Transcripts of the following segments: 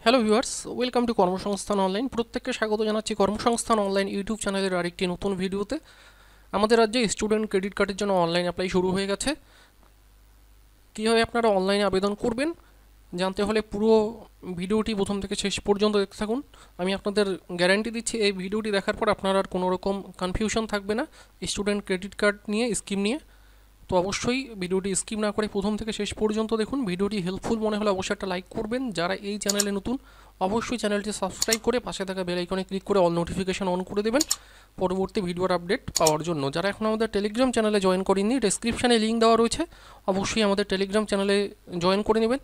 Hello viewers, welcome to কর্মসংস্থান online. প্রত্যেককে স্বাগত জানাচ্ছি কর্মসংস্থান অনলাইন ইউটিউব চ্যানেলের আরেকটি নতুন ভিডিওতে। আমাদের রাজ্যে স্টুডেন্ট ক্রেডিট কার্ডের জন্য অনলাইন অ্যাপ্লাই শুরু হয়ে গেছে। কীভাবে আপনারা অনলাইনে আবেদন করবেন জানতে হলে পুরো ভিডিওটি প্রথম থেকে শেষ পর্যন্ত দেখতে থাকুন। আমি আপনাদের গ্যারান্টি দিচ্ছি এই ভিডিওটি দেখার পর আপনার আর কোনো রকম কনফিউশন থাকবে না স্টুডেন্ট ক্রেডিট কার্ড নিয়ে, স্কিম নিয়ে। তো অবশ্যই ভিডিওটি স্কিপ না করে প্রথম থেকে শেষ পর্যন্ত দেখুন। ভিডিওটি হেল্পফুল মনে হলে অবশ্যই একটা লাইক করবেন। যারা এই চ্যানেলে নতুন অবশ্যই চ্যানেলটি সাবস্ক্রাইব করে পাশে থাকা বেল আইকনে ক্লিক করে অল নোটিফিকেশন অন করে দেবেন পরবর্তী ভিডিওর আপডেট পাওয়ার জন্য। যারা এখন আমাদের টেলিগ্রাম চ্যানেলে জয়েন করেননি, ডেসক্রিপশানে লিঙ্ক দেওয়া রয়েছে, অবশ্যই আমাদের টেলিগ্রাম চ্যানেলে জয়েন করে নেবেন।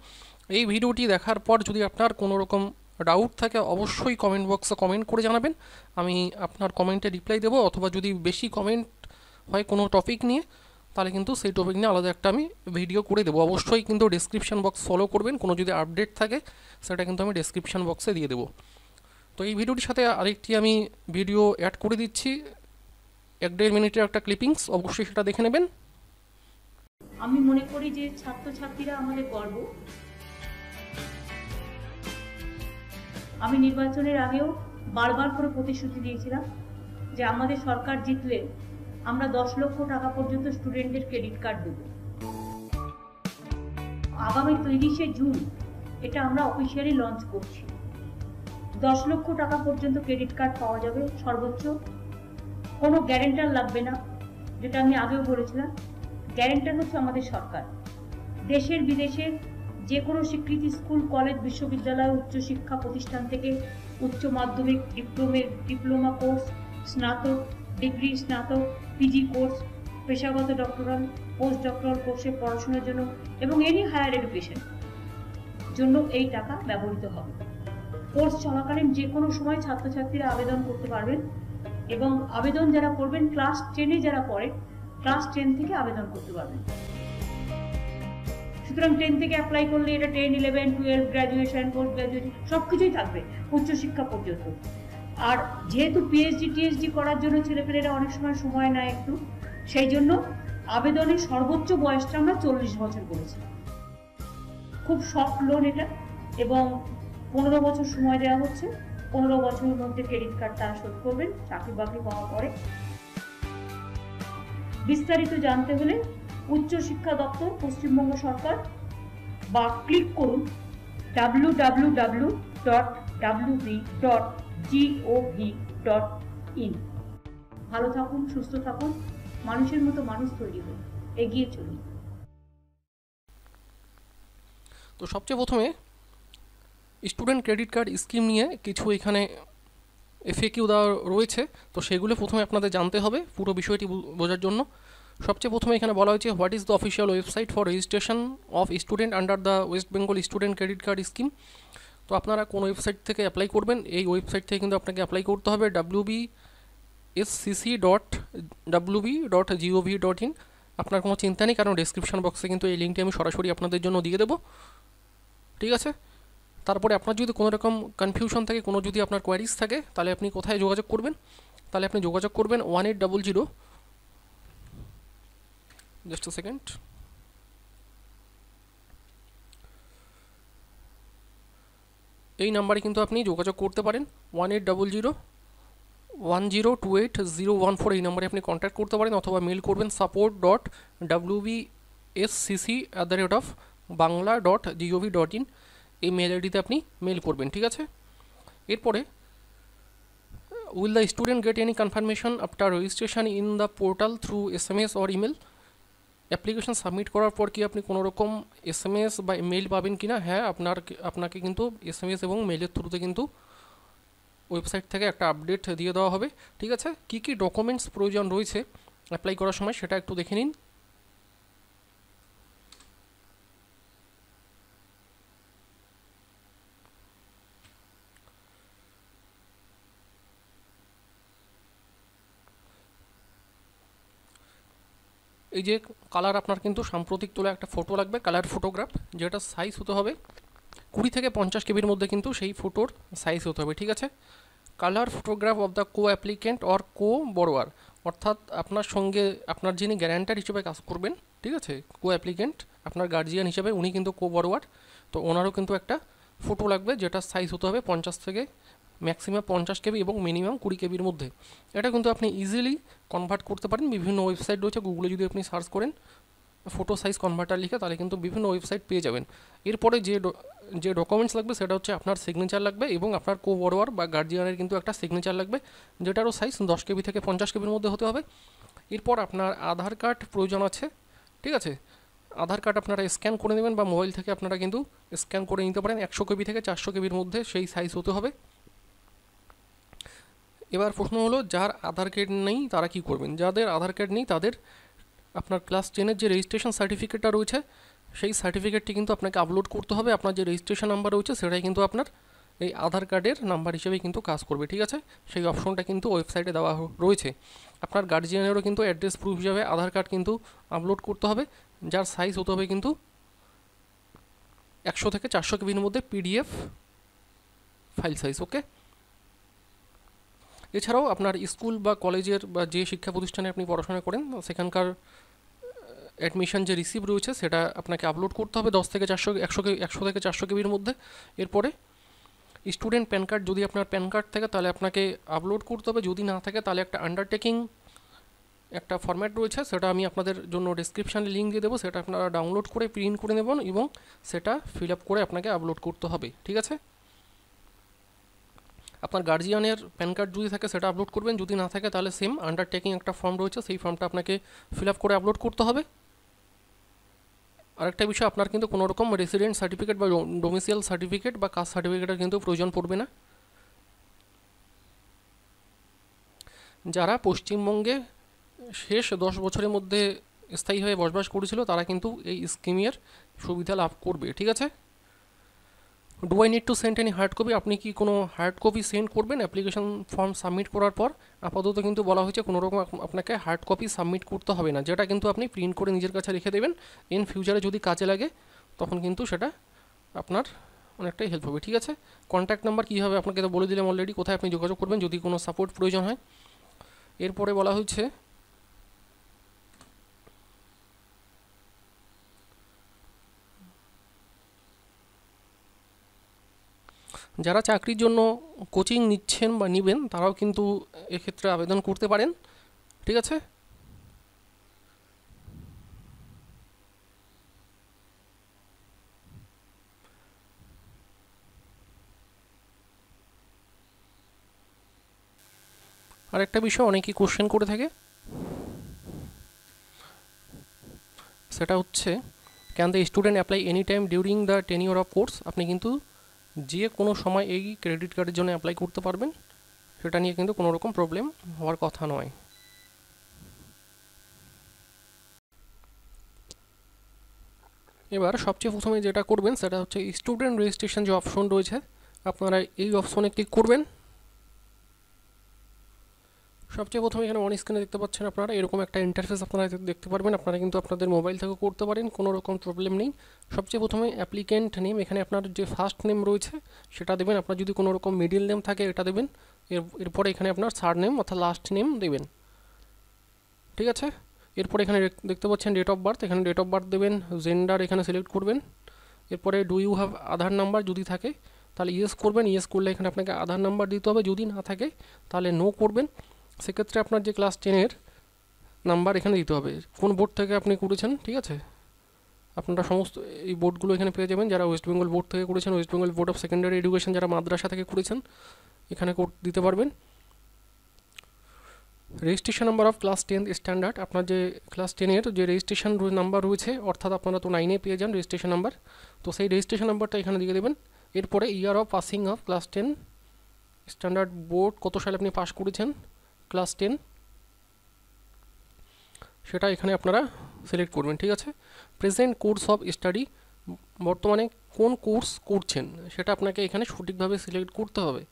এই ভিডিওটি দেখার পর যদি আপনার কোনো রকম ডাউট থাকে অবশ্যই কমেন্ট বক্সে কমেন্ট করে জানাবেন, আমি আপনার কমেন্টে রিপ্লাই দেবো। অথবা যদি বেশি কমেন্ট হয় কোনো টপিক নিয়ে তাহলে কিন্তু সেই টপিক নিয়ে আলাদা একটা আমি ভিডিও করে দেবো। অবশ্যই কিন্তু ডেসক্রিপশন বক্স ফলো করবেন, কোনো যদি আপডেট থাকে সেটা কিন্তু আমি ডেসক্রিপশন বক্সে দিয়ে দেবো। তো এই ভিডিওটির সাথে আরেকটি আমি ভিডিও অ্যাড করে দিচ্ছি, 1-1.5 মিনিটের একটা ক্লিপিংস, অবশ্যই সেটা দেখে নেবেন। আমি মনে করি যে ছাত্রছাত্রীরা আমাদের গর্ব। আমি নির্বাচনের আগেও বারবার করে প্রতিশ্রুতি দিয়েছিলাম যে আমাদের সরকার জিতলে আমরা 10 লক্ষ টাকা পর্যন্ত স্টুডেন্টদের ক্রেডিট কার্ড দেব। আগামী 30শে জুন এটা আমরা অফিসিয়ালি লঞ্চ করছি। 10 লক্ষ টাকা পর্যন্ত ক্রেডিট কার্ড পাওয়া যাবে সর্বোচ্চ। কোনো গ্যারেন্টার লাগবে না, যেটা আমি আগেও বলেছিলাম। গ্যারেন্টার হচ্ছে আমাদের সরকার। দেশের বিদেশের যে কোনো স্বীকৃতি স্কুল, কলেজ, বিশ্ববিদ্যালয়, উচ্চশিক্ষা প্রতিষ্ঠান থেকে উচ্চ মাধ্যমিক, ডিপ্লোমা কোর্স, স্নাতক ডিগ্রি, স্নাতক, পিজি কোর্স, পেশাগত ডক্টরাল, পোস্ট ডক্টরাল কোর্সে পড়াশোনার জন্য এবং এনি হায়ার এডুকেশন জন্য এই টাকা ব্যবহৃত হবে। কোর্স চলাকালীন যে কোনো সময় ছাত্রছাত্রীরা আবেদন করতে পারবেন এবং আবেদন যারা করবেন ক্লাস 10-এ যারা পড়ে ক্লাস 10 থেকে আবেদন করতে পারবেন। সুতরাং 10 থেকে অ্যাপ্লাই করলে এটা 10, 11, 12, গ্র্যাজুয়েশন, পোস্ট গ্র্যাজুয়েশন সবকিছুই থাকবে উচ্চশিক্ষা পর্যন্ত। আর যেহেতু পিএইচডি টিএইচডি করার জন্য ছেলেপেলেরা অনেক সময় নেয় একটু, সেই জন্য আবেদনের সর্বোচ্চ বয়সটা আমরা 40 বছর করেছি। খুব সফট লোন এটা, এবং 15 বছর সময় দেওয়া হচ্ছে। 15 বছরের মধ্যে ক্রেডিট কার্ড তারা শোধ করবেন চাকরি বাকরি পাওয়ার পরে। বিস্তারিত জানতে হলে উচ্চশিক্ষা দপ্তর, পশ্চিমবঙ্গ সরকার, বা ক্লিক করুন www.wb.gov.in। ভালো থাকুন, সুস্থ থাকুন, মানুষের মতো মানুষ তৈরি হন, এগিয়ে চলুন। তো সবচেয়ে প্রথমে স্টুডেন্ট ক্রেডিট কার্ড স্কিম নিয়ে কিছু এখানে এফএকিউ দেওয়া রয়েছে, তো সেগুলো প্রথমে আপনাদের জানতে হবে পুরো বিষয়টি বোঝার জন্য। সবচেয়ে প্রথমে এখানে বলা হয়েছে what is the official website for registration of student under the West Bengal student credit card scheme. তো আপনারা কোন ওয়েবসাইট থেকে অ্যাপ্লাই করবেন, এই ওয়েবসাইট থেকে কিন্তু আপনাকে অ্যাপ্লাই করতে হবে wbscc.wb.gov.in। আপনার কোনো চিন্তা নেই, কারণ ডেসক্রিপশন বক্সে কিন্তু এই লিঙ্কটি আমি সরাসরি আপনাদের জন্য দিয়ে দেবো, ঠিক আছে। তারপরে আপনার যদি কোনো রকম কনফিউশন থাকে, কোনো যদি আপনার কোয়ারিজ থাকে, তাহলে আপনি কোথায় যোগাযোগ করবেন? তাহলে আপনি যোগাযোগ করবেন 1800, জাস্ট আ সেকেন্ড, এই নাম্বারে কিন্তু আপনি যোগাযোগ করতে পারেন। 1800102814, এই নাম্বারে আপনি কন্ট্যাক্ট করতে পারেন, অথবা মেল করবেন support.wbscc@bangla.gov.in, এই মেল আইডিতে আপনি মেল করবেন, ঠিক আছে। এরপরে will the student get any confirmation after registration in the portal through SMS or email. Application submit করার পর কি আপনি কোনো রকম SMS বা মেল পাবেন কি না? হ্যাঁ, আপনাকে কিন্তু SMS এবং মেলের থ্রুতে কিন্তু ওয়েবসাইট থেকে একটা আপডেট দিয়ে দেওয়া হবে, ঠিক আছে। কী কী ডকুমেন্টস প্রয়োজন রয়েছে অ্যাপ্লাই করার সময় সেটা একটু দেখে নিন। এই যে কালার, আপনার কিন্তু সাম্প্রতিক তোলা একটা ফটো লাগবে, কালার ফটোগ্রাফ, যেটা সাইজ হতে হবে 20 থেকে 50 কেবির মধ্যে কিন্তু সেই ফটোর সাইজ হতে হবে, ঠিক আছে। Colour photograph of the co applicant or co borrower, অর্থাৎ আপনার সঙ্গে আপনার যিনি গ্যারান্টার হিসেবে কাজ করবেন, ঠিক আছে, কো অ্যাপ্লিক্যান্ট আপনার গার্জিয়ান হিসেবে, উনি কিন্তু কো বরোয়ার, তো ওনারও কিন্তু একটা ফটো লাগবে, যেটা সাইজ হতে হবে 50 থেকে ম্যাক্সিমাম 50 কেবি এবং মিনিমাম 20 কেবির মধ্যে। এটা কিন্তু আপনি ইজিলি কনভার্ট করতে পারেন, বিভিন্ন ওয়েবসাইট রয়েছে, গুগলে যদি আপনি সার্চ করেন ফটো সাইজ কনভার্টার লিখে, তাহলে কিন্তু বিভিন্ন ওয়েবসাইট পেয়ে যাবেন। এরপরে যে ডকুমেন্টস লাগবে সেটা হচ্ছে আপনার সিগনেচার লাগবে এবং আপনার কো বড়োয়ার বা গার্জিয়ানের কিন্তু একটা সিগনেচার লাগবে, যেটারও সাইজ 10 কেবি থেকে 50 কেবির মধ্যে হতে হবে। এরপর আপনার আধার কার্ড প্রয়োজন আছে, ঠিক আছে। আধার কার্ড আপনারা স্ক্যান করে নেবেন বা মোবাইল থেকে আপনারা কিন্তু স্ক্যান করে নিতে পারেন, 100 কেবি থেকে 400 কেবির মধ্যে সেই সাইজ হতে হবে। এবার প্রশ্ন হলো, যার আধার কার্ড নেই তারা কি করবেন? যাদের আধার কার্ড নেই তাদের আপনার ক্লাস 10-এর যে রেজিস্ট্রেশন সার্টিফিকেটটা রয়েছে সেই সার্টিফিকেটটি কিন্তু আপনাকে আপলোড করতে হবে। আপনার যে রেজিস্ট্রেশন নাম্বার রয়েছে সেটাই কিন্তু আপনার এই আধার কার্ডের নাম্বার হিসেবে কিন্তু কাজ করবে, ঠিক আছে। সেই অপশনটা কিন্তু ওয়েবসাইটে দেওয়া রয়েছে। আপনার গার্জিয়ানেরও কিন্তু অ্যাড্রেস প্রুফ হিসাবে আধার কার্ড কিন্তু আপলোড করতে হবে, যার সাইজ হতে হবে কিন্তু 100 থেকে 400 কেবির মধ্যে পিডিএফ ফাইল সাইজ, ওকে। এছাড়াও আপনার স্কুল বা কলেজের বা যে শিক্ষা প্রতিষ্ঠানে আপনি পড়াশোনা করেন সেখানকার অ্যাডমিশন যে রিসিপ্ট রয়েছে সেটা আপনাকে আপলোড করতে হবে 10 থেকে 400 100 থেকে 400 কেবির মধ্যে। এরপরে স্টুডেন্ট প্যান কার্ড, যদি আপনার প্যান কার্ড থাকে তাহলে আপনাকে আপলোড করতে হবে, যদি না থাকে তাহলে একটা আন্ডারটেকিং একটা ফরম্যাট রয়েছে, সেটা আমি আপনাদের জন্য ডেসক্রিপশানে লিঙ্ক দিয়ে দেবো, সেটা আপনারা ডাউনলোড করে প্রিন্ট করে নেবেন এবং সেটা ফিল আপ করে আপনাকে আপলোড করতে হবে, ঠিক আছে। আপনার গার্জিয়ানের প্যান কার্ড যদি থাকে সেটা আপলোড করবেন, যদি না থাকে তাহলে সেম আন্ডারটেকিং একটা ফর্ম রয়েছে, সেই ফর্মটা আপনাকে ফিল আপ করে আপলোড করতে হবে। আরেকটা বিষয়, আপনার কিন্তু কোনো রকম রেসিডেন্ট সার্টিফিকেট বা ডোমিসাইল সার্টিফিকেট বা কাস্ট সার্টিফিকেটের কিন্তু প্রয়োজন পড়বে না। যারা পশ্চিমবঙ্গে শেষ 10 বছরের মধ্যে স্থায়ীভাবে বসবাস করেছিল তারা কিন্তু এই স্কিমের সুবিধা লাভ করবে, ঠিক আছে। Do I need to send any hard copy? আপনি কি কোনো হার্ড কপি সেন্ড করবেন অ্যাপ্লিকেশন ফর্ম সাবমিট করার পর? আপাতত কিন্তু বলা হয়েছে কোনো রকম আপনাকে হার্ড কপি সাবমিট করতে হবে না, যেটা কিন্তু আপনি প্রিন্ট করে নিজের কাছে রেখে দেবেন। ইন ফিউচারে যদি কাজে লাগে তখন কিন্তু সেটা আপনার অনেকটাই হেল্প হবে, ঠিক আছে। কন্ট্যাক্ট নাম্বার কী হবে আপনাকে তো বলে দিলাম অলরেডি, কোথায় আপনি যোগাযোগ করবেন যদি কোনো সাপোর্ট প্রয়োজন হয়। এরপরে বলা হয়েছে যারা চাকরির জন্য কোচিং নিচ্ছেন বা নেবেন তারাও কিন্তু এক্ষেত্রে আবেদন করতে পারেন, ঠিক আছে। আরেকটা বিষয় অনেকেই কোশ্চেন করে থাকে, সেটা হচ্ছে can the student apply any time during the tenure of course? আপনি কিন্তু যে কোনো সময় এই ক্রেডিট কার্ডের জন্য অ্যাপ্লাই করতে পারবেন, সেটা নিয়ে কিন্তু কোনো রকম প্রবলেম হওয়ার কথা নয়। এবার সবচেয়ে প্রথমে যেটা করবেন সেটা হচ্ছে স্টুডেন্ট রেজিস্ট্রেশন যে অপশন রয়েছে আপনারা এই অপশনে ক্লিক করবেন। সবচেয়ে প্রথমে এখানে অন স্ক্রিনে দেখতে পাচ্ছেন আপনারা এরকম একটা ইন্টারফেস আপনারা দেখতে পারবেন, আপনারা কিন্তু আপনাদের মোবাইল থেকে করতে পারেন, কোনো রকম প্রবলেম নেই। সবচেয়ে প্রথমে অ্যাপ্লিকেন্ট নেম, এখানে আপনার যে ফার্স্ট নেম রয়েছে সেটা দেবেন, আপনার যদি কোনো রকম মিডিল নেম থাকে এটা দেবেন, এরপরে এখানে আপনার সার নেম অর্থাৎ লাস্ট নেম দেবেন, ঠিক আছে। এরপরে এখানে দেখতে পাচ্ছেন ডেট অফ বার্থ, এখানে ডেট অফ বার্থ দেবেন, জেন্ডার এখানে সিলেক্ট করবেন। এরপরে do you have Aadhaar number, যদি থাকে তাহলে ইয়েস করবেন, ইয়েস করলে এখানে আপনাকে আধার নাম্বার দিতে হবে, যদি না থাকে তাহলে নো করবেন। সেক্ষেত্রে আপনার যে ক্লাস 10-এর নাম্বার এখানে দিতে হবে, কোন বোর্ড থেকে আপনি করেছেন, ঠিক আছে। আপনারা সমস্ত এই বোর্ডগুলো এখানে পেয়ে যাবেন, যারা ওয়েস্ট বেঙ্গল বোর্ড থেকে করেছেন, West Bengal board of secondary education যারা মাদ্রাসা থেকে করেছেন এখানে দিতে পারবেন। Registration number of class 10 standard, আপনার যে ক্লাস 10-এর যে রেজিস্ট্রেশন নাম্বার রয়েছে, অর্থাৎ আপনারা তো 9-এ পেয়ে যান রেজিস্ট্রেশন নাম্বার, তো সেই রেজিস্ট্রেশন নাম্বারটা এখানে দিয়ে দেবেন। এরপরে year of passing of class 10 standard board, কত সালে আপনি পাস করেছেন ক্লাস 10 সেটা এখানে আপনারা সিলেক্ট করবেন, ঠিক আছে। প্রেজেন্ট কোর্স অফ স্টাডি, বর্তমানে কোন কোর্স করছেন সেটা আপনাকে এখানে সঠিকভাবে সিলেক্ট করতে হবে,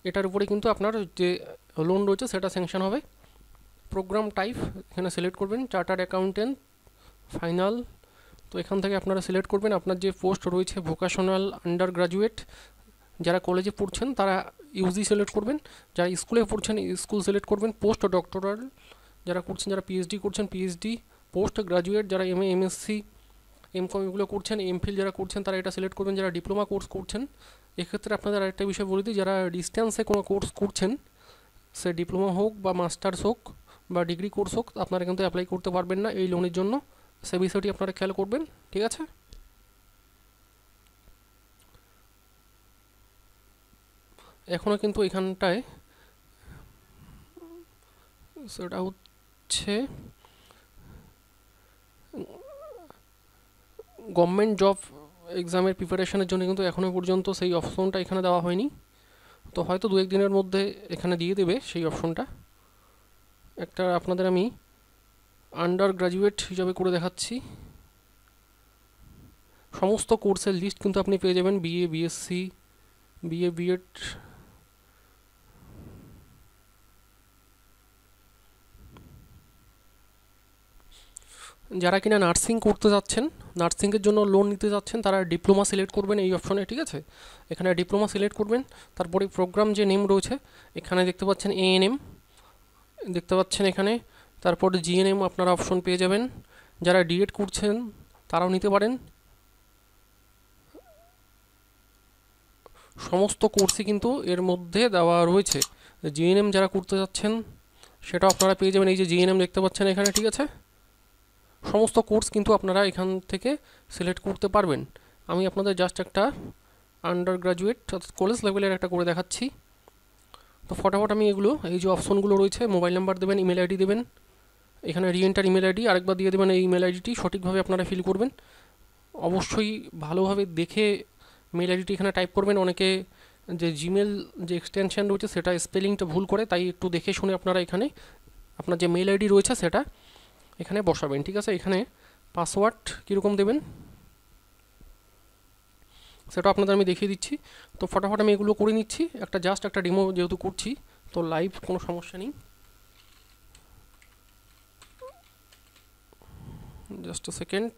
এটার উপরে কিন্তু আপনার যে লোন রয়েছে সেটা স্যাংশন হবে। প্রোগ্রাম টাইপ এখানে সিলেক্ট করবেন, চার্টার্ড অ্যাকাউন্টেন্ট ফাইনাল, তো এখান থেকে আপনারা সিলেক্ট করবেন আপনার যে পোস্ট রয়েছে, ভোকেশনাল আন্ডার গ্রাজুয়েট, যারা কলেজে পড়ছেন তারা ইউজি সিলেক্ট করবেন, যারা স্কুলে পড়ছেন স্কুল সিলেক্ট করবেন, পোস্ট ডক্টরাল যারা করছেন, যারা পিএইচডি করছেন পিএইচডি, পোস্ট গ্রাজুয়েট যারা এমএ এমএসসি এমকম এগুলো করছেন, এমফিল যারা করছেন তারা এটা সিলেক্ট করবেন, যারা ডিপ্লোমা কোর্স করছেন এক্ষেত্রে আপনাদের আরেকটা বিষয় বলে দিই, যারা ডিস্টেন্সে কোনো কোর্স করছেন সে ডিপ্লোমা হোক বা মাস্টার্স হোক বা ডিগ্রি কোর্স হোক, আপনারা কিন্তু অ্যাপ্লাই করতে পারবেন না এই লোনের জন্য, সে বিষয়টি আপনারা খেয়াল করবেন, ঠিক আছে। এখনও কিন্তু এখানটায় সেটা হচ্ছে গভর্নমেন্ট জব এক্সামের প্রিপারেশনের জন্য কিন্তু এখনও পর্যন্ত সেই অপশনটা এখানে দেওয়া হয়নি, তো হয়তো 2-1 দিনের মধ্যে এখানে দিয়ে দেবে সেই অপশনটা। একটা আপনাদের আমি আন্ডার গ্রাজুয়েট হিসাবে করে দেখাচ্ছি, সমস্ত কোর্সের লিস্ট কিন্তু আপনি পেয়ে যাবেন, বিএ, বিএসসি, বিএ, বিএড, যারা কিনা নার্সিং করতে যাচ্ছেন, নার্সিংয়ের জন্য লোন নিতে যাচ্ছেন, তারা ডিপ্লোমা সিলেক্ট করবেন এই অপশনে, ঠিক আছে। এখানে ডিপ্লোমা সিলেক্ট করবেন, তারপরে প্রোগ্রাম যে নেম রয়েছে এখানে দেখতে পাচ্ছেন এএনএম দেখতে পাচ্ছেন এখানে, তারপর জিএনএম আপনারা অপশন পেয়ে যাবেন। যারা ডিএড করছেন তারাও নিতে পারেন, সমস্ত কোর্সই কিন্তু এর মধ্যে দেওয়া রয়েছে। জিএনএম যারা করতে যাচ্ছেন সেটা আপনারা পেয়ে যাবেন, এই যে জিএনএম দেখতে পাচ্ছেন এখানে, ঠিক আছে। সমস্ত কোর্স কিন্তু আপনারা এখান থেকে সিলেক্ট করতে পারবেন। আমি আপনাদের জাস্ট একটা আন্ডার গ্রাজুয়েট অর্থাৎ কলেজ লেভেলের একটা করে দেখাচ্ছি। তো ফটাফট আমি এগুলো, এই যে অপশনগুলো রয়েছে, মোবাইল নাম্বার দেবেন, ইমেল আইডি দেবেন, এখানে রিএন্টার ইমেল আইডি আরেকবার দিয়ে দেবেন, এই ইমেল আইডিটি সঠিকভাবে আপনারা ফিল করবেন, অবশ্যই ভালোভাবে দেখে মেল আইডিটি এখানে টাইপ করবেন। অনেকে যে জিমেল যে এক্সটেনশন রয়েছে সেটা স্পেলিংটা ভুল করে, তাই একটু দেখে শুনে আপনারা এখানে আপনার যে মেল আইডি রয়েছে সেটা এখানে বসাবেন, ঠিক আছে। এখানে পাসওয়ার্ড কীরকম দেবেন সেটা আপনাদের আমি দেখিয়ে দিচ্ছি। তো ফটাফট আমি এগুলো করে নিচ্ছি, একটা জাস্ট একটা ডেমো যেহেতু করছি তো লাইভ কোনো সমস্যা নেই, জাস্ট আ সেকেন্ড।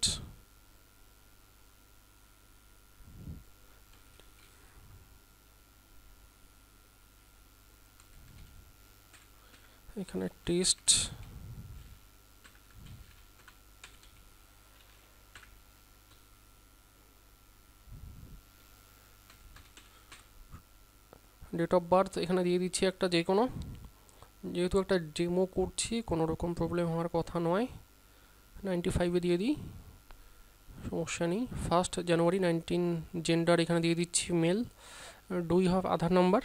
এখানে টেস্ট, ডেট অফ বার্থ এখানে দিয়ে দিচ্ছি একটা যে কোনো, যেহেতু একটা ডেমো করছি কোনো রকম প্রবলেম হওয়ার কথা নয়, 95-এ দিয়ে দিই, সমস্যা নেই। 1 জানুয়ারি 19, জেন্ডার এখানে দিয়ে দিচ্ছি male. Do you have Aadhaar number,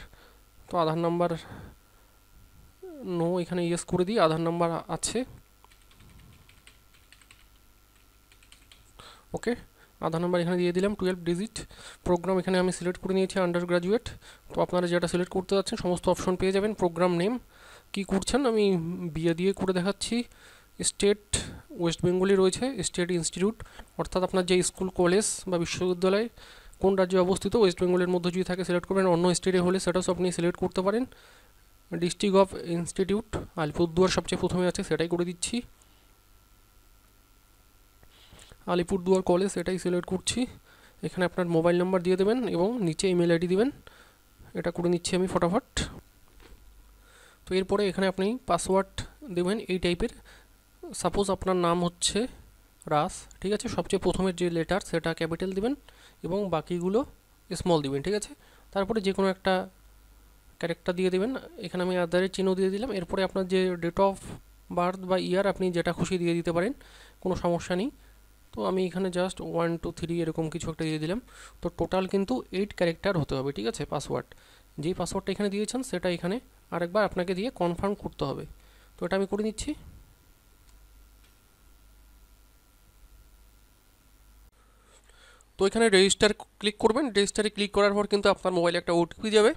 তো আধার নাম্বার নো, এখানে ইয়েস করে দিই, আধার নাম্বার আছে, ওকে। আধার নাম্বার এখানে দিয়ে দিলাম 12 ডিজিট। প্রোগ্রাম এখানে আমি সিলেক্ট করে নিয়েছি আন্ডার গ্রাজুয়েট, তো আপনারা যেটা সিলেক্ট করতে যাচ্ছেন সমস্ত অপশন পেয়ে যাবেন। প্রোগ্রাম নেম কী করছেন আমি বিয়ে দিয়ে করে দেখাচ্ছি। স্টেট ওয়েস্ট বেঙ্গলে রয়েছে, স্টেট ইনস্টিটিউট অর্থাৎ আপনার যে স্কুল কলেজ বা বিশ্ববিদ্যালয় কোন রাজ্যে অবস্থিত, ওয়েস্ট বেঙ্গলের মধ্যে যদি থাকে সিলেক্ট করবেন, অন্য স্টেটে হলে সেটাও আপনি সিলেক্ট করতে পারেন। ডিস্ট্রিক্ট অফ ইনস্টিটিউট আলিপুরদুয়ার সবচেয়ে প্রথমে আছে, সেটাই করে দিচ্ছি। আলিপুরদুয়ার কলেজ এটাই সিলেক্ট করছি। এখানে আপনার মোবাইল নাম্বার দিয়ে দেবেন এবং নিচে ইমেল আইডি দিবেন, এটা করে নিচ্ছি আমি ফটাফট। তো এরপরে এখানে আপনি পাসওয়ার্ড দেবেন এই টাইপের, সাপোজ আপনার নাম হচ্ছে রাস, ঠিক আছে, সবচেয়ে প্রথমের যে লেটার সেটা ক্যাপিটাল দিবেন এবং বাকিগুলো স্মল দিবেন, ঠিক আছে। তারপরে যে কোনো একটা ক্যারেক্টার দিয়ে দেবেন, এখানে আমি আদারের চিহ্ন দিয়ে দিলাম। এরপরে আপনার যে ডেট অফ বার্থ বা ইয়ার আপনি যেটা খুশি দিয়ে দিতে পারেন, কোনো সমস্যা নেই। তো আমি এখানে জাস্ট 1 2 3 এরকম কিছু একটা দিয়ে দিলাম। তো টোটাল কিন্তু 8 ক্যারেক্টার হতে হবে, ঠিক আছে পাসওয়ার্ড। যেই পাসওয়ার্ডটা এখানে দিয়েছেন সেটা এখানে আরেকবার আপনাকে দিয়ে কনফার্ম করতে হবে, তো এটা আমি করে নিচ্ছি। তো এখানে রেজিস্টার ক্লিক করবেন, রেজিস্টারে ক্লিক করার পর কিন্তু আপনার মোবাইলে একটা ওটিপি যাবে,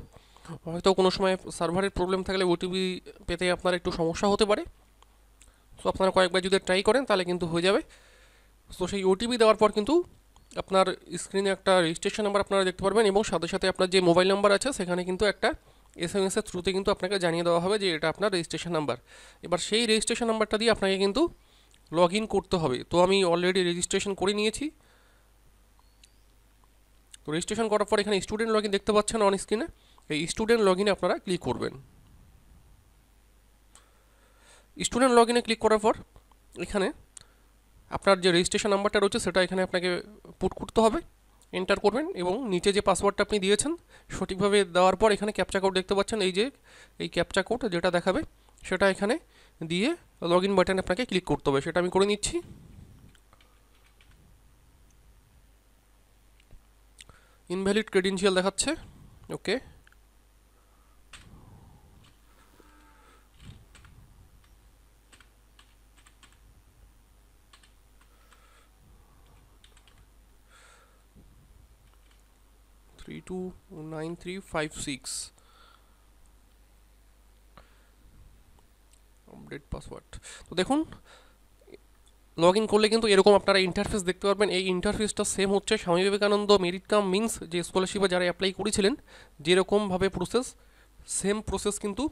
হয়তো কোনো সময় সার্ভারের প্রবলেম থাকলে ওটিপি পেতে আপনার একটু সমস্যা হতে পারে, তো আপনারা কয়েকবার যদি ট্রাই করেন তাহলে কিন্তু হয়ে যাবে। তো সেই ওটিপি দেওয়ার পর কিন্তু আপনার স্ক্রিনে একটা রেজিস্ট্রেশন নাম্বার আপনারা দেখতে পারবেন এবং সাথে সাথে আপনার যে মোবাইল নাম্বার আছে সেখানে কিন্তু একটা SMS এর থ্রুতে কিন্তু আপনাকে জানিয়ে দেওয়া হবে যে এটা আপনার রেজিস্ট্রেশন নাম্বার। এবার সেই রেজিস্ট্রেশন নাম্বারটা দিয়ে আপনাকে কিন্তু লগ ইন করতে হবে। তো আমি অলরেডি রেজিস্ট্রেশন করে নিয়েছি। তো রেজিস্ট্রেশন করার পর এখানে স্টুডেন্ট লগ ইন দেখতে পাচ্ছেন অন স্ক্রিনে, এই স্টুডেন্ট লগ ইনে আপনারা ক্লিক করবেন। স্টুডেন্ট লগ ইনে ক্লিক করার পর এখানে আপনার যে রেজিস্ট্রেশন নাম্বারটা রয়েছে সেটা এখানে আপনাকে পুট করতে হবে, এন্টার করবেন এবং নিচে যে পাসওয়ার্ডটা আপনি দিয়েছেন সঠিকভাবে দেওয়ার পর এখানে ক্যাপচা কোড দেখতে পাচ্ছেন, এই যে এই ক্যাপচা কোড যেটা দেখাবে সেটা এখানে দিয়ে লগ ইন বাটনে আপনাকে ক্লিক করতে হবে। সেটা আমি করে নিচ্ছি। ইনভ্যালিড ক্রেডেনশিয়াল দেখাচ্ছে, okay. Three two 9356 update password. তো দেখুন লগ ইন করলে কিন্তু এরকম আপনারা ইন্টারফেস দেখতে পারবেন। এই ইন্টারফেসটা সেম হচ্ছে Swami Vivekananda merit cum means যে স্কলারশিপে যারা অ্যাপ্লাই করেছিলেন যেরকমভাবে প্রসেস, সেম প্রসেস কিন্তু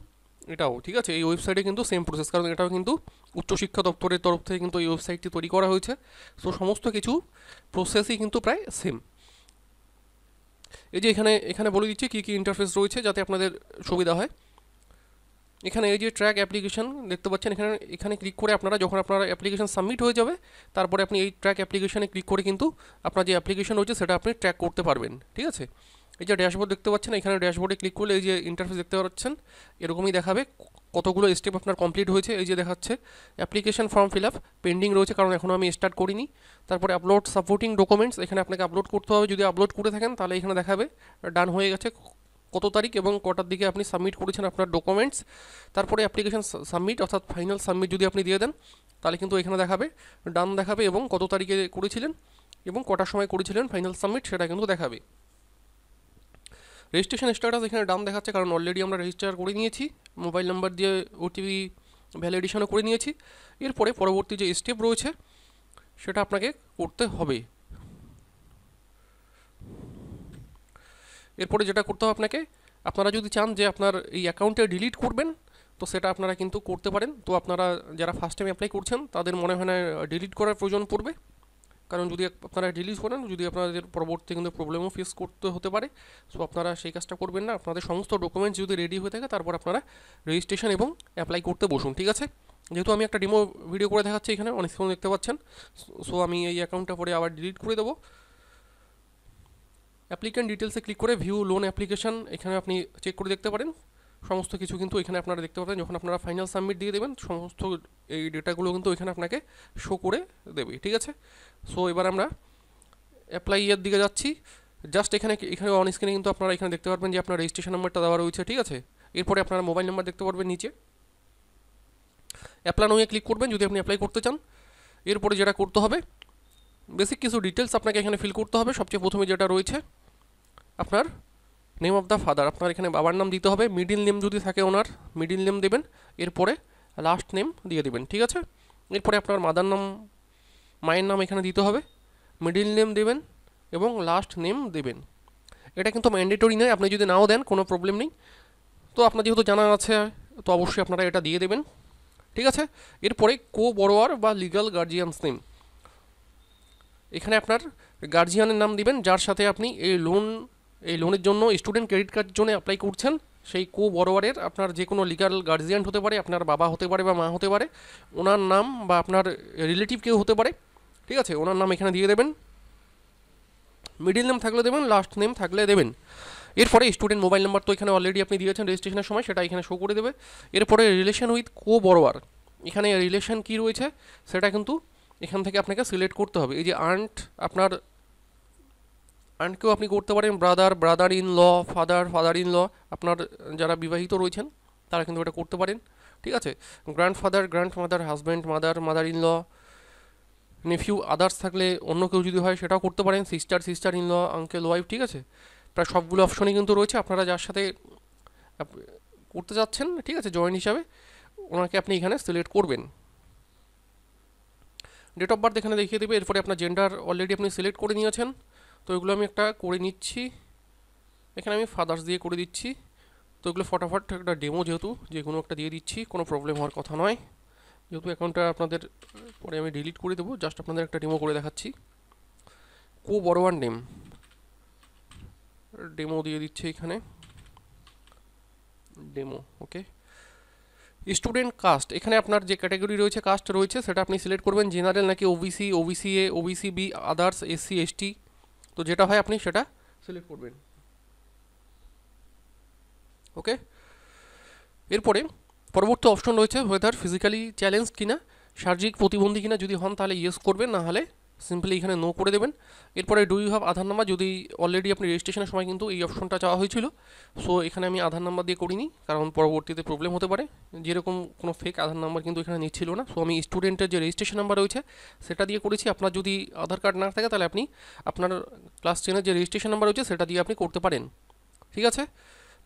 এটাও, ঠিক আছে। এই ওয়েবসাইটে কিন্তু সেম প্রসেস, কারণ এটাও কিন্তু উচ্চশিক্ষা দপ্তরের তরফ থেকে কিন্তু এই ওয়েবসাইটটি তৈরি করা হয়েছে। সো সমস্ত কিছু প্রসেসই কিন্তু প্রায় সেম। এই যে এখানে এখানে বলে দিচ্ছি কী কী ইন্টারফেস রয়েছে যাতে আপনাদের সুবিধা হয়। এখানে এই যে ট্র্যাক অ্যাপ্লিকেশন দেখতে পাচ্ছেন, এখানে এখানে ক্লিক করে আপনারা যখন আপনার অ্যাপ্লিকেশন সাবমিট হয়ে যাবে তারপরে আপনি এই ট্র্যাক অ্যাপ্লিকেশনে ক্লিক করে কিন্তু আপনার যে অ্যাপ্লিকেশন রয়েছে সেটা আপনি ট্র্যাক করতে পারবেন, ঠিক আছে। এই যে ড্যাশবোর্ড দেখতে পাচ্ছেন, এখানে ড্যাশবোর্ডে ক্লিক করলে এই যে ইন্টারফেস দেখতে পাচ্ছেন এরকমই দেখাবে, কতগুলো স্টেপ আপনার কমপ্লিট হয়েছে। এই যে দেখাচ্ছে application form fill up pending রয়েছে, কারণ এখনও আমি স্টার্ট করিনি। তারপরে আপলোড সাপোর্টিং ডকুমেন্টস, এখানে আপনাকে আপলোড করতে হবে, যদি আপলোড করে থাকেন তাহলে এখানে দেখাবে ডান হয়ে গেছে, কত তারিখ এবং কটার দিকে আপনি সাবমিট করেছেন আপনার ডকুমেন্টস। তারপরে অ্যাপ্লিকেশন সাবমিট অর্থাৎ ফাইনাল সাবমিট যদি আপনি দিয়ে দেন তাহলে কিন্তু এখানে দেখাবে ডান দেখাবে এবং কত তারিখে করেছিলেন এবং কটার সময় করেছিলেন ফাইনাল সাবমিট সেটা কিন্তু দেখাবে। রেজিস্ট্রেশন স্ট্যাটাস এখানে ডান দেখাচ্ছে, কারণ অলরেডি আমরা রেজিস্টার করে নিয়েছি, মোবাইল নাম্বার দিয়ে ওটিপি ভ্যালিডেশনও করে নিয়েছি। এরপরে পরবর্তী যে স্টেপ রয়েছে সেটা আপনাকে করতে হবে। এরপরে যেটা করতে হবে আপনাকে, আপনারা যদি চান যে আপনার এই অ্যাকাউন্টে ডিলিট করবেন তো সেটা আপনারা কিন্তু করতে পারেন। তো আপনারা যারা ফার্স্ট টাইম অ্যাপ্লাই করছেন তাদের মনে হয় না ডিলিট করার প্রয়োজন পড়বে, কারণ যদি আপনারা ডিলিট করেন যদি আপনাদের পরবর্তী কিন্তু প্রবলেমও ফেস করতে হতে পারে। সো আপনারা সেই কাজটা করবেন না, আপনাদের সমস্ত ডকুমেন্টস যদি রেডি হয়ে থাকে তারপর আপনারা রেজিস্ট্রেশন এবং অ্যাপ্লাই করতে বসুন, ঠিক আছে। যেহেতু আমি একটা ডেমো ভিডিও করে দেখাচ্ছি এখানে অনেক সময় দেখতে পাচ্ছেন, সো আমি এই অ্যাকাউন্টটা পরে আবার ডিলিট করে দেবো। অ্যাপ্লিক্যান্ট ডিটেলসে ক্লিক করে ভিউ লোন অ্যাপ্লিকেশন এখানে আপনি চেক করে দেখতে পারেন, সমস্ত কিছু কিন্তু এখানে আপনারা দেখতে পাবেন। যখন আপনারা ফাইনাল সাবমিট দিয়ে দেবেন সমস্ত এই ডেটাগুলো কিন্তু এখানে আপনাকে শো করে দেবে, ঠিক আছে। সো এবার আমরা অ্যাপ্লাই এর দিকে যাচ্ছি। জাস্ট এখানে এখানে অন স্ক্রিনে কিন্তু আপনারা এখানে দেখতে পারবেন যে আপনার রেজিস্ট্রেশন নাম্বারটা দেওয়া রয়েছে, ঠিক আছে। এরপরে আপনারা মোবাইল নাম্বার দেখতে পারবেন নিচে, অ্যাপ্লাই নাও ক্লিক করবেন যদি আপনি অ্যাপ্লাই করতে চান। এরপরে যেটা করতে হবে বেসিক কিছু ডিটেলস আপনাকে এখানে ফিল করতে হবে। সবচেয়ে প্রথমে যেটা রয়েছে আপনার নেম অফ দ্য ফাদার, আপনার এখানে বাবার নাম দিতে হবে, মিডিল নেম যদি থাকে ওনার মিডিল নেম দেবেন, এরপরে লাস্ট নেম দিয়ে দেবেন, ঠিক আছে। এরপরে আপনার মাদার নাম মায়ের নাম এখানে দিতে হবে, মিডিল নেম দেবেন এবং লাস্ট নেম দেবেন। এটা কিন্তু ম্যান্ডেটরি নয়, আপনি যদি নাও দেন কোনো প্রবলেম নেই। তো আপনার যেহেতু জানা আছে তো অবশ্যই আপনারা এটা দিয়ে দেবেন, ঠিক আছে। এরপরে কো বড়োয়ার বা লিগাল গার্জিয়ানস নেম, এখানে আপনার গার্জিয়ানের নাম দিবেন যার সাথে আপনি এই লোনের জন্য স্টুডেন্ট ক্রেডিট কার্ডের জন্য অ্যাপ্লাই করছেন। সেই কো বড়োয়ারের আপনার যে কোনো লিগাল গার্জিয়ান হতে পারে, আপনার বাবা হতে পারে বা মা হতে পারে, ওনার নাম বা আপনার রিলেটিভ কেউ হতে পারে, ঠিক আছে, ওনার নাম এখানে দিয়ে দেবেন। মিডিল নেম থাকলে দেবেন, লাস্ট নেম থাকলে দেবেন। এরপরে স্টুডেন্ট মোবাইল নাম্বার তো এখানে অলরেডি আপনি দিয়েছেন রেজিস্ট্রেশনের সময়, সেটা এখানে শো করে দেবে। এরপরে রিলেশন উইথ কো বড়োয়ার, এখানে রিলেশন কী রয়েছে সেটা কিন্তু এখান থেকে আপনাকে সিলেক্ট করতে হবে। এই যে আন্ট, আপনার আন্টকেও আপনি করতে পারেন, brother in law, father in law, আপনার যারা বিবাহিত রয়েছেন তারা কিন্তু এটা করতে পারেন, ঠিক আছে। Grandmother, husband, mother in law, nephew, others থাকলে অন্য কেউ যদি হয় সেটাও করতে পারেন, sister in law, uncle, wife, ঠিক আছে। প্রায় সবগুলো অপশনই কিন্তু রয়েছে, আপনারা যার সাথে করতে যাচ্ছেন, ঠিক আছে, জয়েন্ট হিসাবে ওনাকে আপনি এখানে সিলেক্ট করবেন। ডেট অফ বার্থ এখানে দেখিয়ে দেবে। এরপরে আপনার জেন্ডার অলরেডি আপনি সিলেক্ট করে নিয়েছেন, তো এগুলো আমি একটা করে নিচ্ছি, এখানে আমি ফাদার্স দিয়ে করে দিচ্ছি। তো এগুলো ফটাফট একটা ডেমো যেহেতু যে কোনো একটা দিয়ে দিচ্ছি, কোনো প্রবলেম হওয়ার কথা নয়। যেহেতু অ্যাকাউন্টটা আপনাদের পরে আমি ডিলিট করে দেবো, জাস্ট আপনাদের একটা ডেমো করে দেখাচ্ছি। কো বড়োয়ার নেম ডেমো দিয়ে দিচ্ছি এখানে, ডেমো, ওকে। স্টুডেন্ট কাস্ট, এখানে আপনার যে ক্যাটাগরি রয়েছে, কাস্ট রয়েছে, সেটা আপনি সিলেক্ট করবেন, জেনারেল নাকি OBC, OBC A, OBC B, others, SC, ST, তো যেটা হয় আপনি সেটা সিলেক্ট করবেন। ওকে, এরপরে পরবর্তী অপশন রয়েছে ওয়েদার ফিজিক্যালি চ্যালেঞ্জ কিনা, শারীরিক প্রতিবন্ধী কিনা, যদি হন তাহলে ইয়েস করবেন, না হলে সিম্পলি এখানে নো করে দেবেন। এরপরে do you have Aadhaar number, যদি অলরেডি আপনি রেজিস্ট্রেশনের সময় কিন্তু এই অপশনটা চাওয়া হয়েছিল, সো এখানে আমি আধার নাম্বার দিয়ে করিনি, কারণ পরবর্তীতে প্রবলেম হতে পারে, যেরকম কোনো ফেক আধার নাম্বার কিন্তু এখানে নিচ্ছিল না। সো আমি স্টুডেন্টের যে রেজিস্ট্রেশন নাম্বার রয়েছে সেটা দিয়ে করেছি। আপনার যদি আধার কার্ড না থাকে তাহলে আপনি আপনার ক্লাস 10-এর যে রেজিস্ট্রেশন নাম্বার রয়েছে সেটা দিয়ে আপনি করতে পারেন। ঠিক আছে,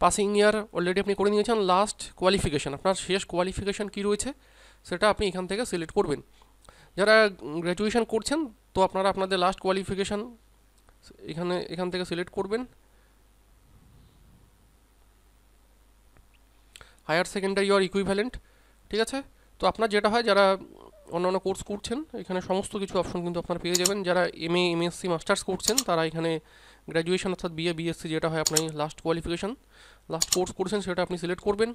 পাসিং ইয়ার অলরেডি আপনি করে নিয়েছেন। লাস্ট কোয়ালিফিকেশান, আপনার শেষ কোয়ালিফিকেশান কী রয়েছে সেটা আপনি এখান থেকে সিলেক্ট করবেন। যারা গ্র্যাজুয়েশন করছেন তো আপনারা আপনাদের লাস্ট কোয়ালিফিকেশান এখান থেকে সিলেক্ট করবেন। হায়ার সেকেন্ডারি অর ইকুইভ্যালেন্ট, ঠিক আছে। তো আপনার যেটা হয়, যারা অন্যান্য কোর্স করছেন এখানে সমস্ত কিছু অপশন কিন্তু আপনারা পেয়ে যাবেন। যারা এমএ, এমএসসি, মাস্টার্স করছেন তারা এখানে গ্র্যাজুয়েশন অর্থাৎ বিএ, বিএসসি যেটা হয় আপনি লাস্ট কোয়ালিফিকেশান, লাস্ট কোর্স করছেন সেটা আপনি সিলেক্ট করবেন।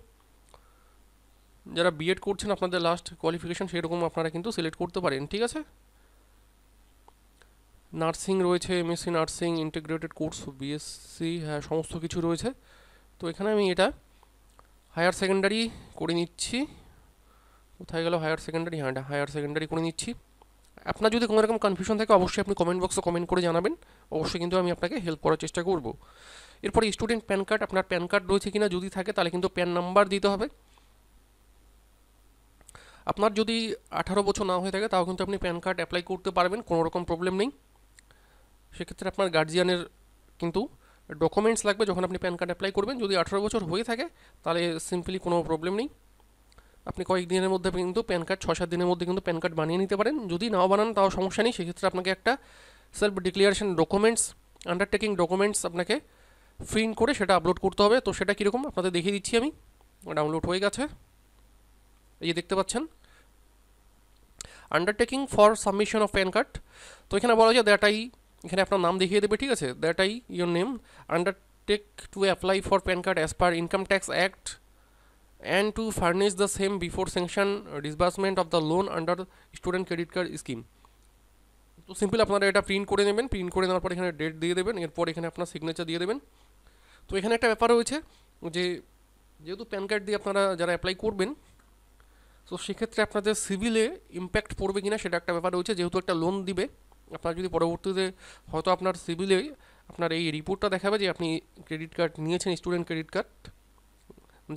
যারা বিএড করছেন আপনাদের লাস্ট কোয়ালিফিকেশান সেরকম আপনারা কিন্তু সিলেক্ট করতে পারেন। ঠিক আছে, নার্সিং রয়েছে, MSc nursing, integrated course, BSc, হ্যাঁ সমস্ত কিছু রয়েছে। তো এখানে আমি এটা হায়ার সেকেন্ডারি করে নিচ্ছি। কোথায় গেল হায়ার সেকেন্ডারি, হ্যাঁ এটা হায়ার সেকেন্ডারি করে নিচ্ছি। আপনার যদি কোনো রকম কনফিউশন থাকে অবশ্যই আপনি কমেন্ট বক্সে কমেন্ট করে জানাবেন, অবশ্যই কিন্তু আমি আপনাকে হেল্প করার চেষ্টা করব। এরপরে স্টুডেন্ট প্যান কার্ড, আপনার প্যান কার্ড রয়েছে কিনা, যদি থাকে তাহলে কিন্তু প্যান নাম্বার দিতে হবে। আপনার যদি 18 বছর না হয়ে থাকে তাও কিন্তু আপনি প্যান কার্ড অ্যাপ্লাই করতে পারবেন, কোনো রকম প্রবলেম নেই। সেক্ষেত্রে আপনার গার্জিয়ানের কিন্তু ডকুমেন্টস লাগবে যখন আপনি প্যান কার্ড অ্যাপ্লাই করবেন। যদি 18 বছর হয়ে থাকে তাহলে সিম্পলি কোনো প্রবলেম নেই, আপনি কয়েকদিনের মধ্যে কিন্তু প্যান কার্ড 6-7 দিনের মধ্যে কিন্তু প্যান কার্ড বানিয়ে নিতে পারেন। যদি নাও বানান তাও সমস্যা নেই, সেক্ষেত্রে আপনাকে একটা self declaration documents, undertaking documents আপনাকে প্রিন্ট করে সেটা আপলোড করতে হবে। তো সেটা কীরকম আপনাদের দেখিয়ে দিচ্ছি আমি, ডাউনলোড হয়ে গেছে, এই যে দেখতে পাচ্ছেন, undertaking for submission of pan card. তো এখানে বলা যায় দ্যাট আই, এখানে আপনার নাম দেখিয়ে দেবে, ঠিক আছে, that I your name undertake to apply for pan card as per income tax act and to furnish the same before sanction disbursement of the loan under student credit card scheme। তো simple আপনারা এটা print করে নেবেন, print করে নেওয়ার পর এখানে date দিয়ে দেবেন, এরপর এখানে আপনার সিগনেচার দিয়ে দেবেন। তো এখানে একটা ব্যাপার রয়েছে যে যেহেতু প্যান কার্ড দিয়ে আপনারা যারা অ্যাপ্লাই করবেন, তো সেক্ষেত্রে আপনাদের সিভিলে ইম্প্যাক্ট পড়বে কিনা সেটা একটা ব্যাপার রয়েছে। যেহেতু একটা লোন দিবে, আপনার যদি পরবর্তীতে হয়তো আপনার সিভিলে আপনার এই রিপোর্টটা দেখাবে যে আপনি ক্রেডিট কার্ড নিয়েছেন, স্টুডেন্ট ক্রেডিট কার্ড,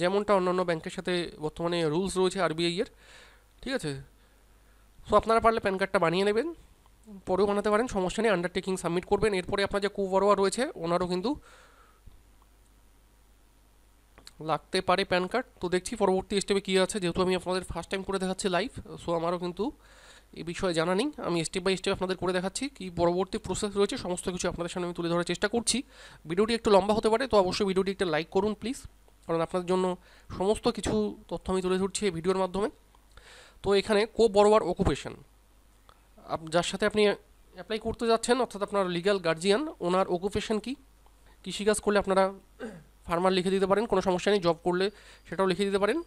যেমনটা অন্যান্য ব্যাংকের সাথে বর্তমানে রুলস রয়েছে আরবিআই এর, ঠিক আছে। সো আপনারা পারলে প্যান কার্ডটা বানিয়ে নেবেন, পরেও বানাতে পারেন, সমস্যা নেই, আন্ডারটেকিং সাবমিট করবেন। এরপরে আপনার যে কো-বরোয়ার রয়েছে ওনারও কিন্তু লাগতে পারে প্যান কার্ড। তো দেখছি পরবর্তী স্টেপে কী আছে, যেহেতু আমি আপনাদের ফার্স্ট টাইম করে দেখাচ্ছি লাইভ, সো আমারও কিন্তু এই বিষয়ে জানা নেই, আমি স্টেপ বাই স্টেপ আপনাদের করে দেখাচ্ছি কি পরবর্তী প্রসেস রয়েছে, সমস্ত কিছু আপনাদের সামনে আমি তুলে ধরার চেষ্টা করছি। ভিডিওটি একটু লম্বা হতে পারে, তো অবশ্যই ভিডিওটি একটা লাইক করুন প্লিজ, কারণ আপনাদের জন্য সমস্ত কিছু তথ্য আমি তুলে ধরছি এই ভিডিওর মাধ্যমে। তো এখানে কো-বরোয়ার অকুপেশন, যার সাথে আপনি অ্যাপ্লাই করতে যাচ্ছেন অর্থাৎ আপনার লিগ্যাল গার্জিয়ান, ওনার অকুপেশন কি, কৃষিকাজ করলে আপনারা ফার্মার লিখে দিতে পারেন, কোনো সমস্যা নেই, জব করলে সেটাও লিখে দিতে পারেন।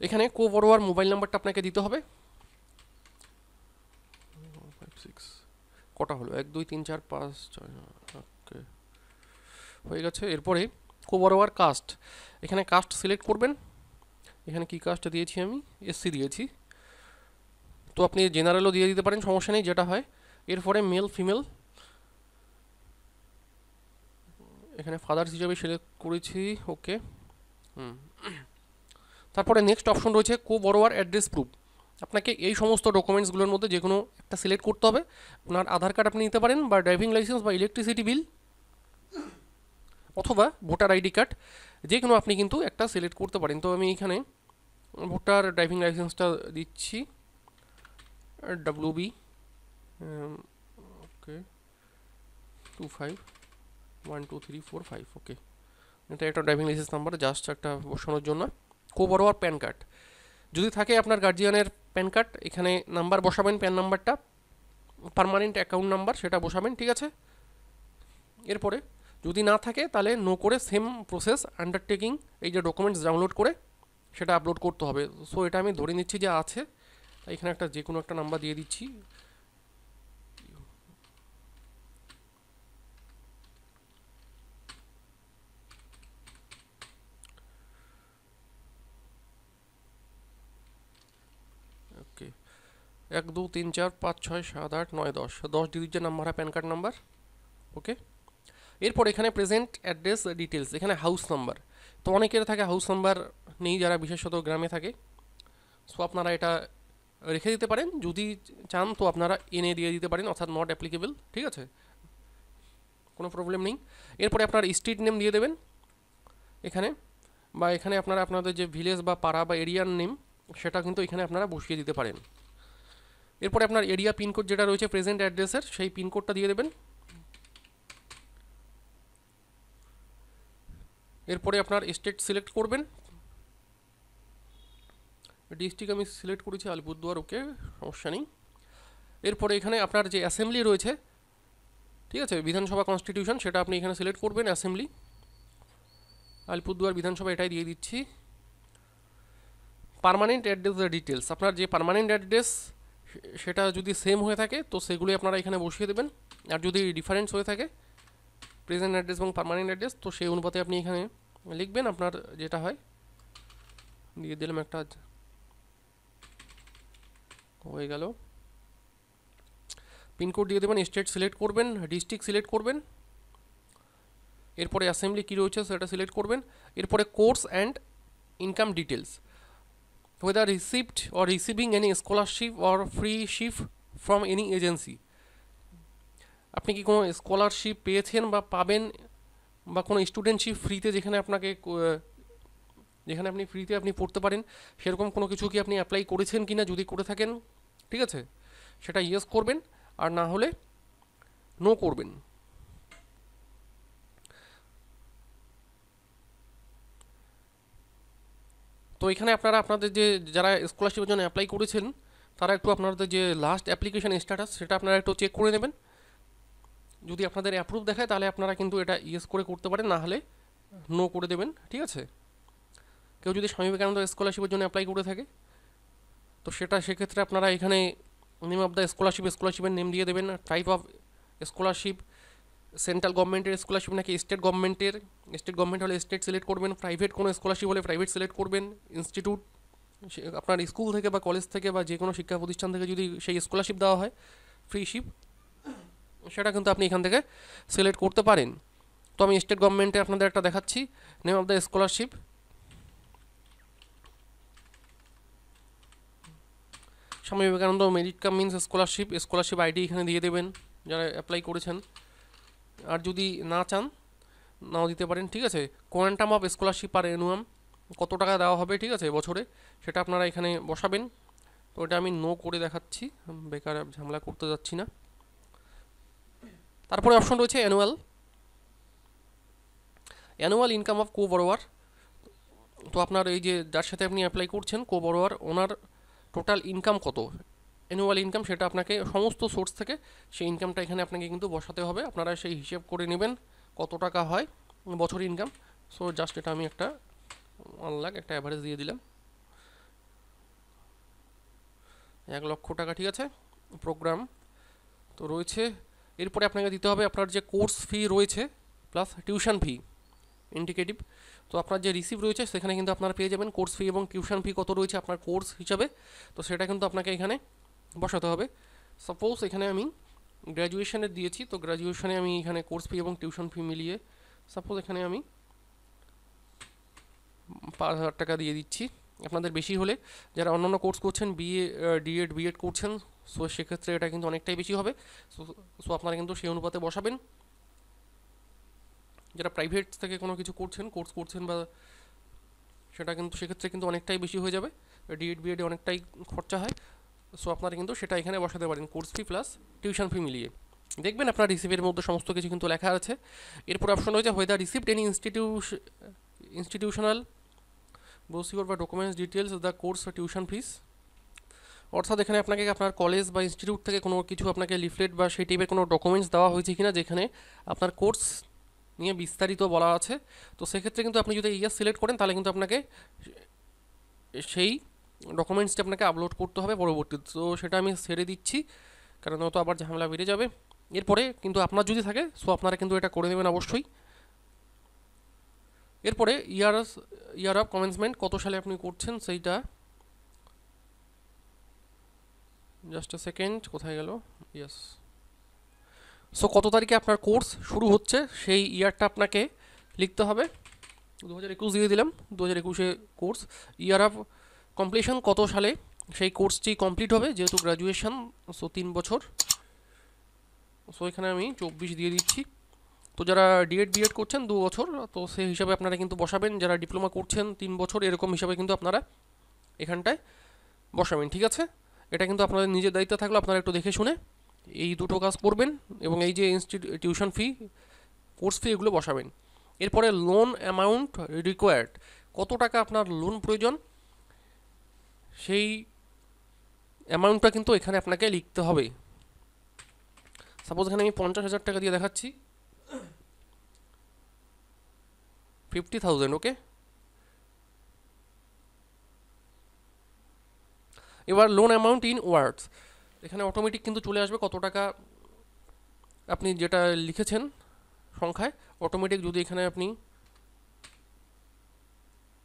এখানে কো-বরোয়ার মোবাইল নাম্বারটা আপনাকে দিতে হবে। 5 6 কটা হলো, 1 2 3 4 5 6, ওকে হয়ে গেছে। এরপরে কো-বরোয়ার কাস্ট, এখানে কাস্ট সিলেক্ট করবেন। এখানে কি কাস্ট দিয়েছি আমি, এসসি দিয়েছি, তো আপনি জেনারেলও দিয়ে দিতে পারেন, সমস্যা নেই যেটা হয়। এরপরে মেল ফিমেল, এখানে ফাদার্স হিসাবে সিলেক্ট করেছি, ওকে। তারপরে নেক্সট অপশন রয়েছে কো-বরোয়ার অ্যাড্রেস প্রুফ, আপনাকে এই সমস্ত ডকুমেন্টসগুলোর মধ্যে যে কোনো একটা সিলেক্ট করতে হবে। আপনার আধার কার্ড আপনি নিতে পারেন, বা ড্রাইভিং লাইসেন্স, বা ইলেকট্রিসিটি বিল, অথবা ভোটার আইডি কার্ড, যে কোনো আপনি কিন্তু একটা সিলেক্ট করতে পারেন। তো আমি এখানে ভোটার ড্রাইভিং লাইসেন্সটা দিচ্ছি, WB ওকে 251234 ওকে, এটা একটা ড্রাইভিং লাইসেন্স নাম্বার, জাস্ট একটা বসানোর জন্য। কো-বরোয়ার প্যান কার্ড, যদি থাকে আপনার গার্জিয়ানের প্যান কার্ড, এখানে নাম্বার বসাবেন, প্যান নাম্বারটা, পার্মানেন্ট অ্যাকাউন্ট নাম্বার সেটা বসাবেন, ঠিক আছে। এরপরে যদি না থাকে তাহলে নো করে সেম প্রসেস আন্ডারটেকিং এই যে ডকুমেন্টস ডাউনলোড করে সেটা আপলোড করতে হবে। সো এটা আমি ধরে নিচ্ছি যে আছে, এখানে একটা যে কোনো একটা নাম্বার দিয়ে দিচ্ছি। ओके 1 2 3 4 5 6 7 8 9 10 ডিজিট যে নাম্বার হয় প্যান কার্ড নাম্বার। ওকে, এরপর এখানে প্রেজেন্ট অ্যাড্রেস ডিটেলস, এখানে হাউস নাম্বার। তো অনেকের থাকে হাউস নাম্বার নেই যারা বিশেষত গ্রামে থাকে, সো আপনারা এটা রেখে দিতে পারেন, যদি চান তো আপনারা এনে দিয়ে দিতে পারেন, অর্থাৎ নট অ্যাপ্লিকেবল, ঠিক আছে, কোনো প্রবলেম নেই। এরপরে আপনার স্ট্রিট নেম দিয়ে দেবেন এখানে, বা এখানে আপনারা আপনাদের যে ভিলেজ বা পাড়া বা এরিয়ার নেম সেটা কিন্তু এখানে আপনারা বসিয়ে দিতে পারেন। এরপরে আপনার এরিয়া পিনকোড যেটা রয়েছে প্রেজেন্ট অ্যাড্রেসের সেই পিনকোডটা দিয়ে দেবেন। এরপরে আপনার স্টেট সিলেক্ট করবেন, ডিস্ট্রিক্ট আমি সিলেক্ট করেছি আলিপুরদুয়ার, ওকে সমস্যা নেই। এরপরে এখানে আপনার যে অ্যাসেম্বলি রয়েছে, ঠিক আছে, বিধানসভা কনস্টিটিউশন, সেটা আপনি এখানে সিলেক্ট করবেন। অ্যাসেম্বলি আলিপুরদুয়ার বিধানসভা এটাই দিয়ে দিচ্ছি। পার্মানেন্ট অ্যাড্রেস ডিটেলস, আপনার যে পার্মানেন্ট অ্যাড্রেস সেটা যদি সেম হয়ে থাকে তো সেগুলি আপনারা এখানে বসিয়ে দেবেন, আর যদি ডিফারেন্স হয়ে থাকে প্রেজেন্ট অ্যাড্রেস এবং পার্মানেন্ট অ্যাড্রেস তো সেই অনুপাতে আপনি এখানে লিখবেন আপনার যেটা হয়। দিয়ে দিলাম একটা, হয়ে গেল। পিনকোড দিয়ে দেবেন, স্টেট সিলেক্ট করবেন, ডিস্ট্রিক্ট সিলেক্ট করবেন, এরপরে অ্যাসেম্বলি কী রয়েছে সেটা সিলেক্ট করবেন। এরপরে course and income details, whether received or receiving any scholarship or free ship from any agency, আপনি কি কোনো স্কলারশিপ পেয়েছেন বা পাবেন, বা কোনো স্টুডেন্টশিপ ফ্রিতে যেখানে আপনাকে যেখানে আপনি ফ্রিতে আপনি পড়তে পারেন সেরকম কোনো কিছু কি আপনি অ্যাপ্লাই করেছেন কি না, যদি করে থাকেন ঠিক আছে সেটা ইয়েস করবেন, আর না হলে নো করবেন। তো এখানে আপনারা আপনাদের যে যারা স্কলারশিপের জন্য অ্যাপ্লাই করেছেন তারা একটু আপনাদের যে লাস্ট অ্যাপ্লিকেশন স্ট্যাটাস সেটা আপনারা একটু চেক করে নেবেন, যদি আপনাদের অ্যাপ্রুভ দেখায় তাহলে আপনারা কিন্তু এটা ইয়েস করে করতে পারেন, না হলে নো করে দেবেন, ঠিক আছে। কেউ যদি স্বামী বিবেকানন্দ স্কলারশিপের জন্য অ্যাপ্লাই করে থাকে তো সেটা সেক্ষেত্রে আপনারা এখানে নেম অফ দ্য স্কলারশিপের নেম দিয়ে দেবেন, টাইপ অফ স্কলারশিপ, সেন্ট্রাল গভর্নমেন্টের স্কলারশিপ নাকি স্টেট গভর্নমেন্টের, স্টেট গভর্নমেন্ট হলে স্টেট সিলেক্ট করবেন, প্রাইভেট কোনো স্কলারশিপ হলে প্রাইভেট সিলেক্ট করবেন, ইনস্টিটিউট আপনার স্কুল থেকে বা কলেজ থেকে বা যে কোনো শিক্ষা প্রতিষ্ঠান থেকে যদি সেই স্কলারশিপ দেওয়া হয় ফ্রিশিপ, সেটা কিন্তু আপনি এখান থেকে সিলেক্ট করতে পারেন। তো আমি স্টেট গভর্নমেন্টে আপনাদের একটা দেখাচ্ছি, name of the scholarship, Swami Vivekananda merit cum means scholarship ID এখানে দিয়ে দেবেন যারা অ্যাপ্লাই করেছেন, আর যদি না চান নাও দিতে পারেন, ঠিক আছে। কোয়ান্টাম অফ স্কলারশিপ পার অ্যানুয়াম, কত টাকা দেওয়া হবে ঠিক আছে বছরে, সেটা আপনারা এখানে বসাবেন। তো এটা আমি নো করে দেখাচ্ছি, বেকার ঝামেলা করতে যাচ্ছি না। তারপরে অপশন রয়েছে annual income of co borrower, তো আপনার এই যে যার সাথে আপনি অ্যাপ্লাই করছেন কো বরোয়ার, ওনার টোটাল ইনকাম কত, অ্যানুয়াল ইনকাম, সেটা আপনাকে সমস্ত সোর্স থেকে সেই ইনকামটা এখানে আপনাকে কিন্তু বসাতে হবে, আপনারা সেই হিসেব করে নেবেন কত টাকা হয় বছর ইনকাম। সো জাস্ট এটা আমি একটা 1 লাখ একটা অ্যাভারেজ দিয়ে দিলাম, 1 লক্ষ টাকা, ঠিক আছে। প্রোগ্রাম তো রয়েছে, এরপরে আপনাকে দিতে হবে আপনার যে কোর্স ফি রয়েছে প্লাস টিউশন ফি ইন্ডিকেটিভ, তো আপনার যে রিসিভ রয়েছে সেখানে কিন্তু আপনারা পেয়ে যাবেন কোর্স ফি এবং টিউশন ফি কত রয়েছে আপনার কোর্স হিসাবে, তো সেটা কিন্তু আপনাকে এখানে বসাতে হবে। সাপোজ এখানে আমি গ্র্যাজুয়েশনের দিয়েছি, তো গ্র্যাজুয়েশনে আমি এখানে কোর্স ফি এবং টিউশন ফি মিলিয়ে সাপোজ এখানে আমি 5,000 টাকা দিয়ে দিচ্ছি। আপনাদের বেশি হলে যারা অন্যান্য কোর্স করছেন বিএ ডিএড বিএড করছেন, সো সেক্ষেত্রে এটা কিন্তু অনেকটাই বেশি হবে, সো আপনারা কিন্তু সেই অনুপাতে বসাবেন। যারা প্রাইভেট থেকে কোনো কিছু করছেন কোর্স করছেন বা সেটা কিন্তু সেক্ষেত্রে কিন্তু অনেকটাই বেশি হয়ে যাবে, ডিএড বিএডে অনেকটাই খরচা হয়, সো আপনারা কিন্তু সেটা এখানে বসাতে পারেন course fee plus tuition fee মিলিয়ে। দেখবেন আপনার রিসিভের মধ্যে সমস্ত কিছু কিন্তু লেখা আছে। এরপর অপশন রয়েছে whether received any institutional brochure বা documents details the course tuition fees, অর্থাৎ এখানে আপনাকে আপনার কলেজ বা ইনস্টিটিউট থেকে কোনো কিছু আপনাকে লিফলেট বা সেই টাইপের কোনো ডকুমেন্টস দেওয়া হয়েছে কিনা যেখানে আপনার কোর্স নিয়ে বিস্তারিত বলা আছে। তো সেক্ষেত্রে কিন্তু আপনি যদি ইয়ার সিলেক্ট করেন তাহলে কিন্তু আপনাকে সেই ডকুমেন্টসটি আপনাকে আপলোড করতে হবে পরবর্তীতে। তো সেটা আমি ছেড়ে দিচ্ছি, কারণ হয়তো আবার ঝামেলা বেড়ে যাবে। এরপরে কিন্তু আপনার যদি থাকে সো আপনারা কিন্তু এটা করে নেবেন অবশ্যই। এরপরে ইয়ার অফ কমেন্সমেন্ট কত সালে আপনি করছেন সেইটা, জাস্ট আ সেকেন্ড, কোথায় গেল, ইয়েস। সো কত তারিখে আপনার কোর্স শুরু হচ্ছে সেই ইয়ারটা আপনাকে লিখতে হবে। 2021 দিয়ে দিলাম, 2021-এ কোর্স। ইয়ার অফ কমপ্লিশন কত সালে সেই কোর্সটি কমপ্লিট হবে, যেহেতু গ্র্যাজুয়েশন, সো 3 বছর। সো এখানে আমি 24 দিয়ে দিচ্ছি। তো যারা ডিএড বিএড করছেন 2 বছর, তো সেই হিসাবে আপনারা কিন্তু বসাবেন। যারা ডিপ্লোমা করছেন 3 বছর, এরকম হিসাবে কিন্তু আপনারা এখানটায় বসাবেন, ঠিক আছে। এটা কিন্তু আপনাদের নিজের দায়িত্ব থাকলো, আপনারা একটু দেখে শুনে এই দুটো কাজ করবেন এবং এই যে টিউশন ফি, কোর্স ফি, এগুলো বসাবেন। এরপরে লোন অ্যামাউন্ট রিকোয়ার্ড, কত টাকা আপনার লোন প্রয়োজন সেই অ্যামাউন্টটা কিন্তু এখানে আপনাকে লিখতে হবে। সাপোজ এখানে আমি 50,000 টাকা দিয়ে দেখাচ্ছি, 50,000, ওকে। এবার লোন অ্যামাউন্ট ইন ওয়ার্ডস, এখানে অটোমেটিক কিন্তু চলে আসবে কত টাকা আপনি যেটা লিখেছেন সংখ্যায়, অটোমেটিক যদি এখানে আপনি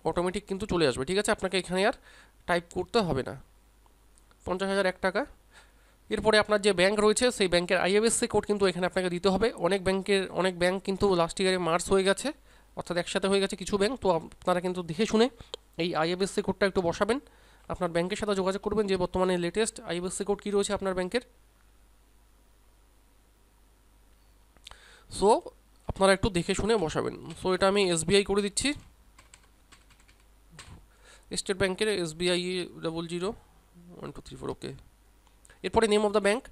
অটোমেটিক কিন্তু চলে আসবে, ঠিক আছে। আপনাকে এখানে আর টাইপ করতে হবে না। 50,001 টাকা। এরপরে আপনার যে ব্যাংক রয়েছে সেই ব্যাংকের আইএফএসসি কোড কিন্তু এখানে আপনাকে দিতে হবে। অনেক ব্যাংক কিন্তু লাস্ট ইয়ারে মার্চ হয়ে গেছে, অর্থাৎ একসাথে হয়ে গেছে কিছু ব্যাংক। তো আপনারা কিন্তু দেখে শুনে এই আইএফএসসি কোডটা একটু বসাবেন। আপনার ব্যাংকের সাথে যোগাযোগ করবেন যে বর্তমানে লেটেস্ট আইএফএসসি কোড কী রয়েছে আপনার ব্যাংকের। সো আপনারা একটু দেখে শুনে বসাবেন। সো এটা আমি এসবিআই করে দিচ্ছি, স্টেট ব্যাংকের SBI 001234, ওকে। এরপরে নেম অফ দ্য ব্যাংক,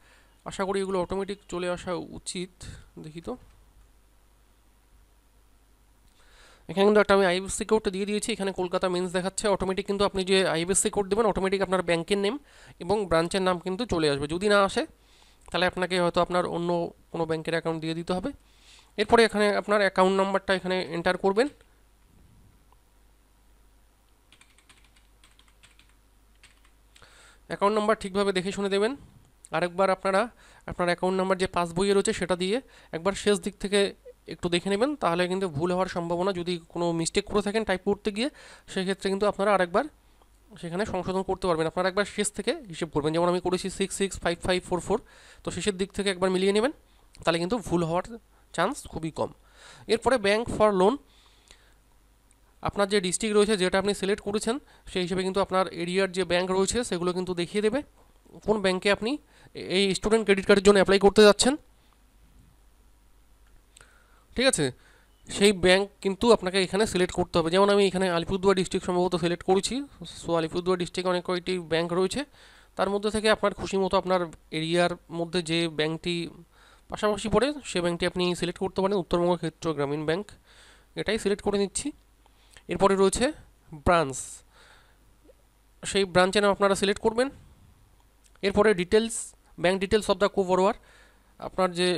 আশা করি এগুলো অটোমেটিক চলে আসা উচিত, দেখি তো। এখানে কিন্তু একটা আমি আইএফএসসি কোডটা দিয়ে দিয়েছি, এখানে কলকাতা মেন্স দেখাচ্ছে। অটোমেটিক কিন্তু আপনি যে আইএফএসসি কোড দেবেন অটোমেটিক আপনার ব্যাংকের নেম এবং ব্রাঞ্চের নাম কিন্তু চলে আসবে। যদি না আসে তাহলে আপনাকে হয়তো আপনার অন্য কোনো ব্যাংকের অ্যাকাউন্ট দিয়ে দিতে হবে। এরপরে এখানে আপনার অ্যাকাউন্ট নাম্বারটা এখানে এন্টার করবেন। অ্যাকাউন্ট নাম্বার ঠিকভাবে দেখে শুনে দেবেন। আরেকবার আপনারা আপনার অ্যাকাউন্ট নাম্বার যে পাসবইয়ে রয়েছে সেটা দিয়ে একবার শেষ দিক থেকে একটু দেখে নেবেন, তাহলে কিন্তু ভুল হওয়ার সম্ভাবনা, যদি কোনো মিস্টেক করে থাকেন টাইপ করতে গিয়ে, সেক্ষেত্রে কিন্তু আপনারা আরেকবার সেখানে সংশোধন করতে পারবেন। আপনারা একবার শেষ থেকে হিসেব করবেন, যেমন আমি করেছি 665544, তো শেষের দিক থেকে একবার মিলিয়ে নেবেন, তাহলে কিন্তু ভুল হওয়ার চান্স খুবই কম। এরপরে ব্যাংক ফর লোন, আপনার যে ডিস্ট্রিক্ট রয়েছে যেটা আপনি সিলেক্ট করেছেন সেই হিসেবে কিন্তু আপনার এরিয়ার যে ব্যাংক রয়েছে সেগুলো কিন্তু দেখিয়ে দেবে কোন ব্যাংকে আপনি এই স্টুডেন্ট ক্রেডিট কার্ডের জন্য অ্যাপ্লাই করতে যাচ্ছেন, ঠিক আছে। সেই ব্যাংক কিন্তু আপনাকে এখানে সিলেক্ট করতে হবে। যেমন আমি এখানে আলিপুরদুয়ার ডিস্ট্রিক্ট সম্ভবত সিলেক্ট করেছি। সো আলিপুরদুয়ার ডিস্ট্রিক্টে অনেক কয়েকটি ব্যাংক রয়েছে, তার মধ্যে থেকে আপনার খুশি মতো আপনার এরিয়ার মধ্যে যে ব্যাংকটি পাশাপাশি পড়ে সে ব্যাংকটি আপনি সিলেক্ট করতে পারেন। উত্তরবঙ্গ ক্ষেত্র গ্রামীণ ব্যাংক, এটাই সিলেক্ট করে নিচ্ছি। এরপরে রয়েছে ব্রাঞ্চ, সেই ব্রাঞ্চের নাম আপনারা সিলেক্ট করবেন। এরপরে details, bank details of the co borrower, আপনার যে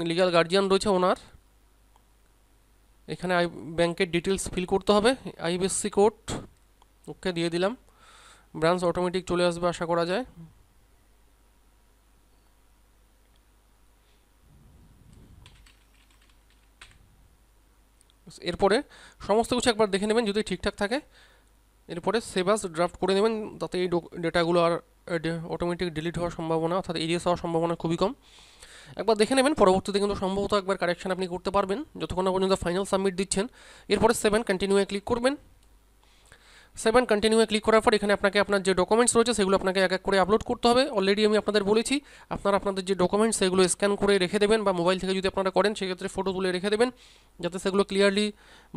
লিগ্যাল গার্জিয়ান রয়েছে ওনার এখানে ব্যাংকের ডিটেলস ফিল করতে হবে। আইএফএসসি কোড ওকে দিয়ে দিলাম, ব্রাঞ্চ অটোমেটিক চলে আসবে আশা করা যায়। এরপরে সমস্ত কিছু একবার দেখে নেবেন যদি ঠিকঠাক থাকে। এরপরে সেভ অ্যাজ ড্রাফট করে নেবেন, তাতে এই ডেটাগুলো আর অটোমেটিক ডিলিট হওয়ার সম্ভাবনা অর্থাৎ এরিয়াস হওয়ার সম্ভাবনা খুবই কম। একবার দেখে নেবেন, পরবর্তীতে কিন্তু সম্ভবত একবার কারেকশন আপনি করতে পারবেন যতক্ষণ না পর্যন্ত ফাইনাল সাবমিট দিচ্ছেন। এরপরে 7 কন্টিনিউয়ে ক্লিক করবেন। 7 কন্টিনিউয়ে ক্লিক করার পর এখানে আপনাকে আপনার যে ডকুমেন্টস রয়েছে সেগুলো আপনাকে এক এক করে আপলোড করতে হবে। অলরেডি আমি আপনাদের বলেছি আপনাদের যে ডকুমেন্টস সেগুলো স্ক্যান করে রেখে দেবেন, বা মোবাইল থেকে যদি আপনারা করেন সেক্ষেত্রে ফটো তুলে রেখে দেবেন যাতে সেগুলো ক্লিয়ারলি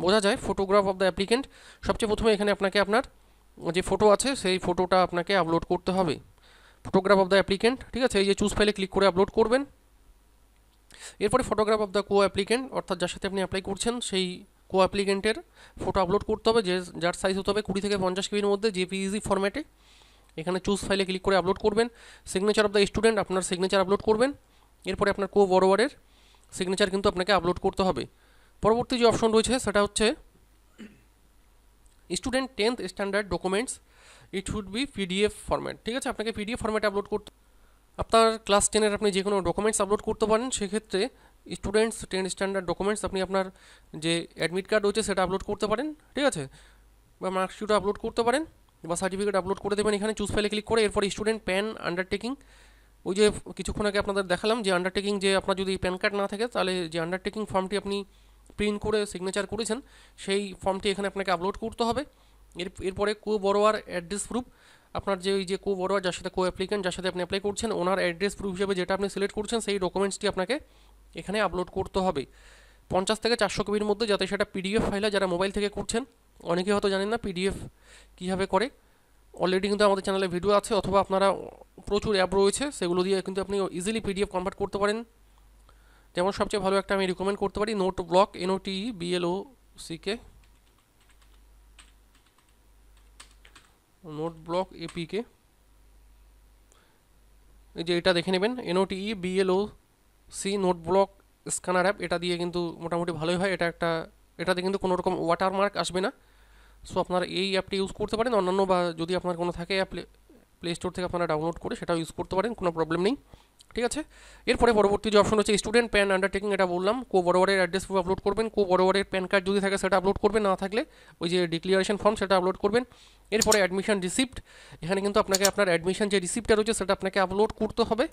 বোঝা যায়। ফটোগ্রাফ অফ দ্য অ্যাপ্লিকেন্ট, সবচেয়ে প্রথমে এখানে আপনাকে আপনার যে ফটো আছে সেই ফটোটা আপনাকে আপলোড করতে হবে। ফটোগ্রাফ অফ দ্য অ্যাপ্লিকেন্ট, ঠিক আছে, এই যে চুজ ফাইলে ক্লিক করে আপলোড করবেন। এরপরে photograph of the co applicant, অর্থাৎ যার সাথে আপনি অ্যাপ্লাই করছেন সেই কো অ্যাপ্লিকেন্টের ফটো আপলোড করতে হবে, যার সাইজ হতে হবে 20 থেকে 50 কেবির মধ্যে জেপিইজি ফরম্যাটে। এখানে চুজ ফাইলে ক্লিক করে আপলোড করবেন। সিগনেচার অফ দ্য স্টুডেন্ট, আপনার সিগনেচার আপলোড করবেন। এরপরে আপনার কো বরোয়ারের সিগনেচার কিন্তু আপনাকে আপলোড করতে হবে। পরবর্তী যে অপশন রয়েছে সেটা হচ্ছে student 10th standard documents, it should be PDF format. ঠিক আছে, আপনাকে পিডিএফ ফরম্যাটে আপলোড করতে, আপনার ক্লাস 10-এর আপনি যে কোনো ডকুমেন্টস আপলোড করতে পারেন। সেক্ষেত্রে স্টুডেন্টস 10 স্ট্যান্ডার্ড ডকুমেন্টস আপনি আপনার যে অ্যাডমিট কার্ড রয়েছে সেটা আপলোড করতে পারেন, ঠিক আছে, বা মার্কশিটও আপলোড করতে পারেন, বা সার্টিফিকেট আপলোড করে দেবেন এখানে চুজ ফাইলে ক্লিক করে। এরপর স্টুডেন্ট প্যান আন্ডারটেকিং, ওই যে কিছুক্ষণ আগে আপনাদের দেখালাম যে আন্ডারটেকিং, যে আপনার যদি প্যান কার্ড না থাকে তাহলে যে আন্ডারটেকিং ফর্মটি আপনি প্রিন্ট করে সিগনেচার করেছেন সেই ফর্মটি এখানে আপনাকে আপলোড করতে হবে। এরপরে কো বরোয়ার অ্যাড্রেস প্রুফ, আপনার যে ওই যে কো বরোয়ার যার সাথে কো অ্যাপ্লিকেন্ট যার সাথে আপনি অ্যাপ্লাই করছেন ওনার অ্যাড্রেস প্রুফ হিসেবে যেটা আপনি সিলেক্ট করছেন সেই ডকুমেন্টসটি আপনাকে এখানে আপলোড করতে হবে 50 থেকে 400 কেবির মধ্যে, যাতে সেটা পিডিএফ ফাইল হয়। যারা মোবাইল থেকে করছেন অনেকে হয়তো জানেন না পিডিএফ কীভাবে করে, অলরেডি কিন্তু আমাদের চ্যানেলে ভিডিও আছে, অথবা আপনারা প্রচুর অ্যাপ রয়েছে সেগুলো দিয়ে কিন্তু আপনি ইজিলি পিডিএফ কনভার্ট করতে পারেন। যেমন সবচেয়ে ভালো একটা আমি রিকমেন্ড করতে পারি note block, NOTBLOCK, note block APK, এই যে এটা দেখে নেবেন NOTBLOC note block scanner app, এটা দিয়ে কিন্তু মোটামুটি ভালোই হয়। এটাতে কিন্তু কোনো রকম ওয়াটারমার্ক আসবে না। সো আপনারা এই অ্যাপটি ইউজ করতে পারেন, অন্যান্য বা যদি আপনার কোনো থাকে অ্যাপ প্লে স্টোর থেকে আপনারা ডাউনলোড করে সেটাও ইউজ করতে পারেন, কোনো প্রবলেম নেই, ঠিক আছে। এরপরে পরবর্তী যে অপশন হচ্ছে স্টুডেন্ট প্যান আন্ডারটেকিং, এটা বললাম কো বড়োয়ারের অ্যাড্রেস প্রুফ আপলোড করবেন, কো বড়োয়ারের প্যান কার্ড যদি থাকে সেটা আপলোড করবেন, না থাকলে ওই যে ডিক্লারেশন ফর্ম সেটা আপলোড করবেন। এরপরে অ্যাডমিশন রিসিপ্ট, এখানে কিন্তু আপনাকে আপনার অ্যাডমিশন যে রিসিপ্টটা রয়েছে সেটা আপনাকে আপলোড করতে হবে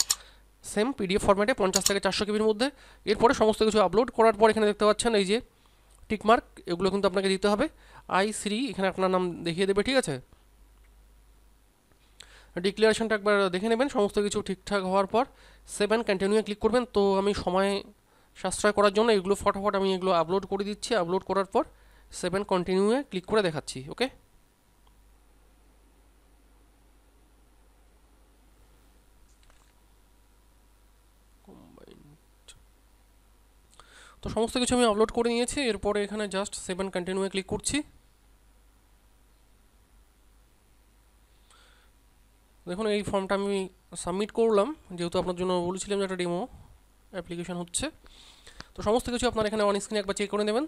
সেম পিডিএফ ফরম্যাটে 50 থেকে 400 কেবির মধ্যে। এরপরে সমস্ত কিছু আপলোড করার পর এখানে দেখতে পাচ্ছেন এই যে টিকমার্ক, এগুলো কিন্তু আপনাকে দিতে হবে। I3 এখানে আপনার নাম দেখিয়ে দেবে, ঠিক আছে। ডিক্লারেশনটা একবার দেখে নেবেন, সমস্ত কিছু ঠিকঠাক হওয়ার পর 7 কন্টিনিউয়ে ক্লিক করবেন। তো আমি সময় সাশ্রয় করার জন্য এগুলো ফটাফট আমি এগুলো আপলোড করে দিচ্ছি, আপলোড করার পর 7 কন্টিনিউয়ে ক্লিক করে দেখাচ্ছি, ওকে। তো সমস্ত কিছু আমি আপলোড করে নিয়েছি, এরপরে এখানে জাস্ট 7 কন্টিনিউয়ে ক্লিক করছি। দেখুন এই ফর্মটা আমি সাবমিট করলাম, যেহেতু আপনার জন্য বলেছিলাম যে একটা ডেমো অ্যাপ্লিকেশন হচ্ছে। তো সমস্ত কিছু আপনার এখানে অন স্ক্রিনে একবার চেক করে নেবেন,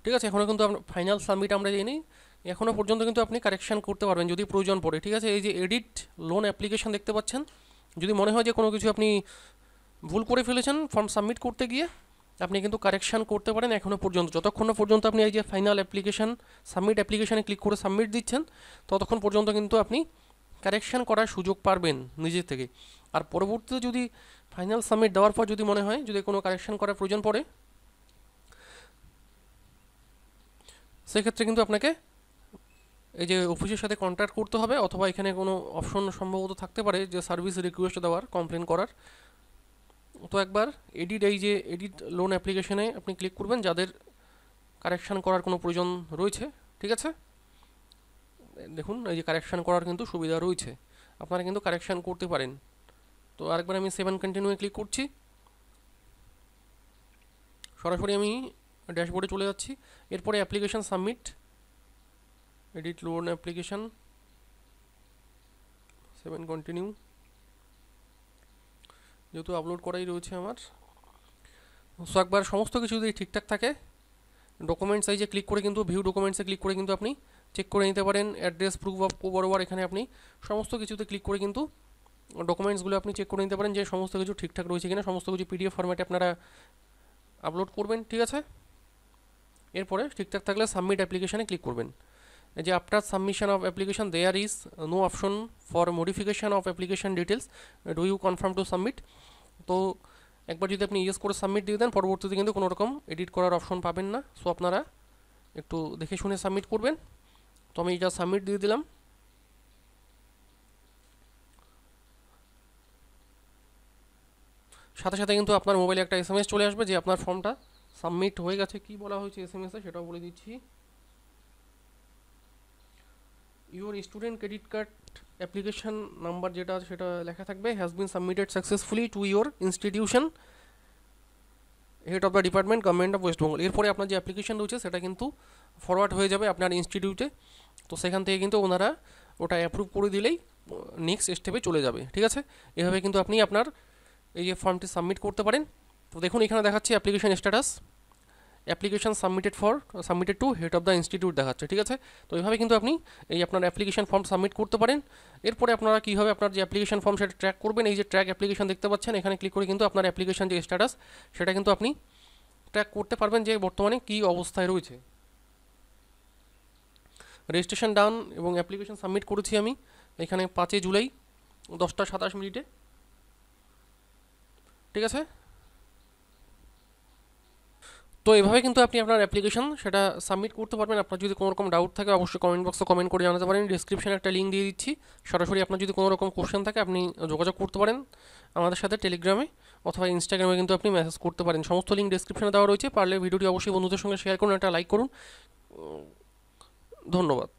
ঠিক আছে। এখনও কিন্তু ফাইনাল সাবমিট আমরা দিইনি, এখনও পর্যন্ত কিন্তু আপনি কারেকশান করতে পারবেন যদি প্রয়োজন পড়ে, ঠিক আছে। এই যে এডিট লোন অ্যাপ্লিকেশন দেখতে পাচ্ছেন, যদি মনে হয় যে কোনো কিছু আপনি ভুল করে ফেলেছেন ফর্ম সাবমিট করতে গিয়ে, আপনি কিন্তু কারেকশান করতে পারেন এখনও পর্যন্ত, যতক্ষণ না পর্যন্ত আপনি এই যে ফাইনাল অ্যাপ্লিকেশান সাবমিট অ্যাপ্লিকেশানে ক্লিক করে সাবমিট দিচ্ছেন ততক্ষণ পর্যন্ত কিন্তু আপনি কারেকশান করার সুযোগ পারবেন নিজে থেকে। আর পরবর্তীতে যদি ফাইনাল সাবমিট দেওয়ার পর যদি মনে হয় যদি কোনো কারেকশান করার প্রয়োজন পড়ে, সেক্ষেত্রে কিন্তু আপনাকে এই যে অফিসের সাথে কন্ট্যাক্ট করতে হবে, অথবা এখানে কোনো অপশন সম্ভবত থাকতে পারে যে সার্ভিস রিকোয়েস্ট দেওয়ার, কমপ্লেন করার। তো একবার এই যে এডিট লোন অ্যাপ্লিকেশনে আপনি ক্লিক করবেন যাদের কারেকশান করার কোনো প্রয়োজন রয়েছে, ঠিক আছে। দেখুন এই যে কারেকশান করার কিন্তু সুবিধা রয়েছে, আপনারা কিন্তু কারেকশান করতে পারেন। তো আরেকবার আমি 7 কন্টিনিউয়ে ক্লিক করছি, সরাসরি আমি ড্যাশবোর্ডে চলে যাচ্ছি। এরপরে application submit, edit loan application 7 continue, যেহেতু আপলোড করাই রয়েছে আমার। সো একবার সমস্ত কিছু যদি ঠিকঠাক থাকে ডকুমেন্টস সাইজে ক্লিক করে কিন্তু ভিউ ডকুমেন্টসে ক্লিক করে কিন্তু আপনি চেক করে নিতে পারেন অ্যাড্রেস প্রুফ অফ কো বরাবর, এখানে আপনি সমস্ত কিছুতে ক্লিক করে কিন্তু ডকুমেন্টসগুলো আপনি চেক করে নিতে পারেন যে সমস্ত কিছু ঠিকঠাক রয়েছে কিনা, সমস্ত কিছু পিডিএফ ফরম্যাটে আপনারা আপলোড করবেন, ঠিক আছে। এরপরে ঠিকঠাক থাকলে সাবমিট অ্যাপ্লিকেশানে ক্লিক করবেন। যে after submission of application there is no option for modification of application details, do you confirm to submit. তো একবার যদি আপনি ইয়েস করে সাবমিট দিয়ে দেন পরবর্তীতে কিন্তু কোনো রকম এডিট করার অপশন পাবেন না। সো আপনারা একটু দেখে শুনে সাবমিট করবেন। তো আমি এটা সাবমিট দিয়ে দিলাম। সাথে সাথে কিন্তু আপনার মোবাইলে একটা SMS চলে আসবে যে আপনার ফর্মটা সাবমিট হয়ে গেছে। কি বলা হয়েছে SMS-এ সেটাও বলে দিচ্ছি। Your student credit card application number যেটা সেটা লেখা থাকবে, has been submitted successfully to your institution head of the department government of West Bengal. এরপরে আপনার যে অ্যাপ্লিকেশন রয়েছে সেটা কিন্তু ফরওয়ার্ড হয়ে যাবে আপনার ইনস্টিটিউটে। তো সেখান থেকে কিন্তু ওনারা ওটা অ্যাপ্রুভ করে দিলেই নেক্সট স্টেপে চলে যাবে, ঠিক আছে। এভাবে কিন্তু আপনি আপনার এই যে ফর্মটি সাবমিট করতে পারেন। তো দেখুন এখানে দেখাচ্ছি application status, application submitted to head of the institute দেখাচ্ছে, ঠিক আছে। তো এইভাবে কিন্তু আপনি এই আপনার অ্যাপ্লিকেশন ফর্ম সাবমিট করতে পারেন। এরপরে আপনারা কীভাবে আপনার যে অ্যাপ্লিকেশন ফর্ম সেটা ট্র্যাক করবেন, এই যে ট্র্যাক অ্যাপ্লিকেশন দেখতে পাচ্ছেন, এখানে ক্লিক করে কিন্তু আপনার অ্যাপ্লিকেশন যে স্ট্যাটাস সেটা কিন্তু আপনি ট্র্যাক করতে পারবেন যে বর্তমানে কী অবস্থায় রয়েছে। রেজিস্ট্রেশন ডান এবং অ্যাপ্লিকেশন সাবমিট করেছি আমি এখানে 5 জুলাই 10:27 ঠিক আছে। তো এভাবে কিন্তু আপনি আপনার অ্যাপ্লিকেশন সেটা সাবমিট করতে পারবেন। আপনার যদি কোনো রকম ডাউট থাকে অবশ্যই কমেন্ট বক্সে কমেন্ট করে জানাতে পারেন। ডিসক্রিপশনে একটা লিঙ্ক দিয়ে দিচ্ছি, সরাসরি আপনার যদি কোনো রকম কোশ্চেন থাকে আপনি যোগাযোগ করতে পারেন আমাদের সাথে টেলিগ্রামে অথবা ইনস্টাগ্রামে কিন্তু আপনি মেসেজ করতে পারেন। সমস্ত লিঙ্ক ডিসক্রিপশনে দেওয়া রয়েছে, পারলে ভিডিওটি অবশ্যই বন্ধুদের সঙ্গে শেয়ার করুন, একটা লাইক করুন। ধন্যবাদ।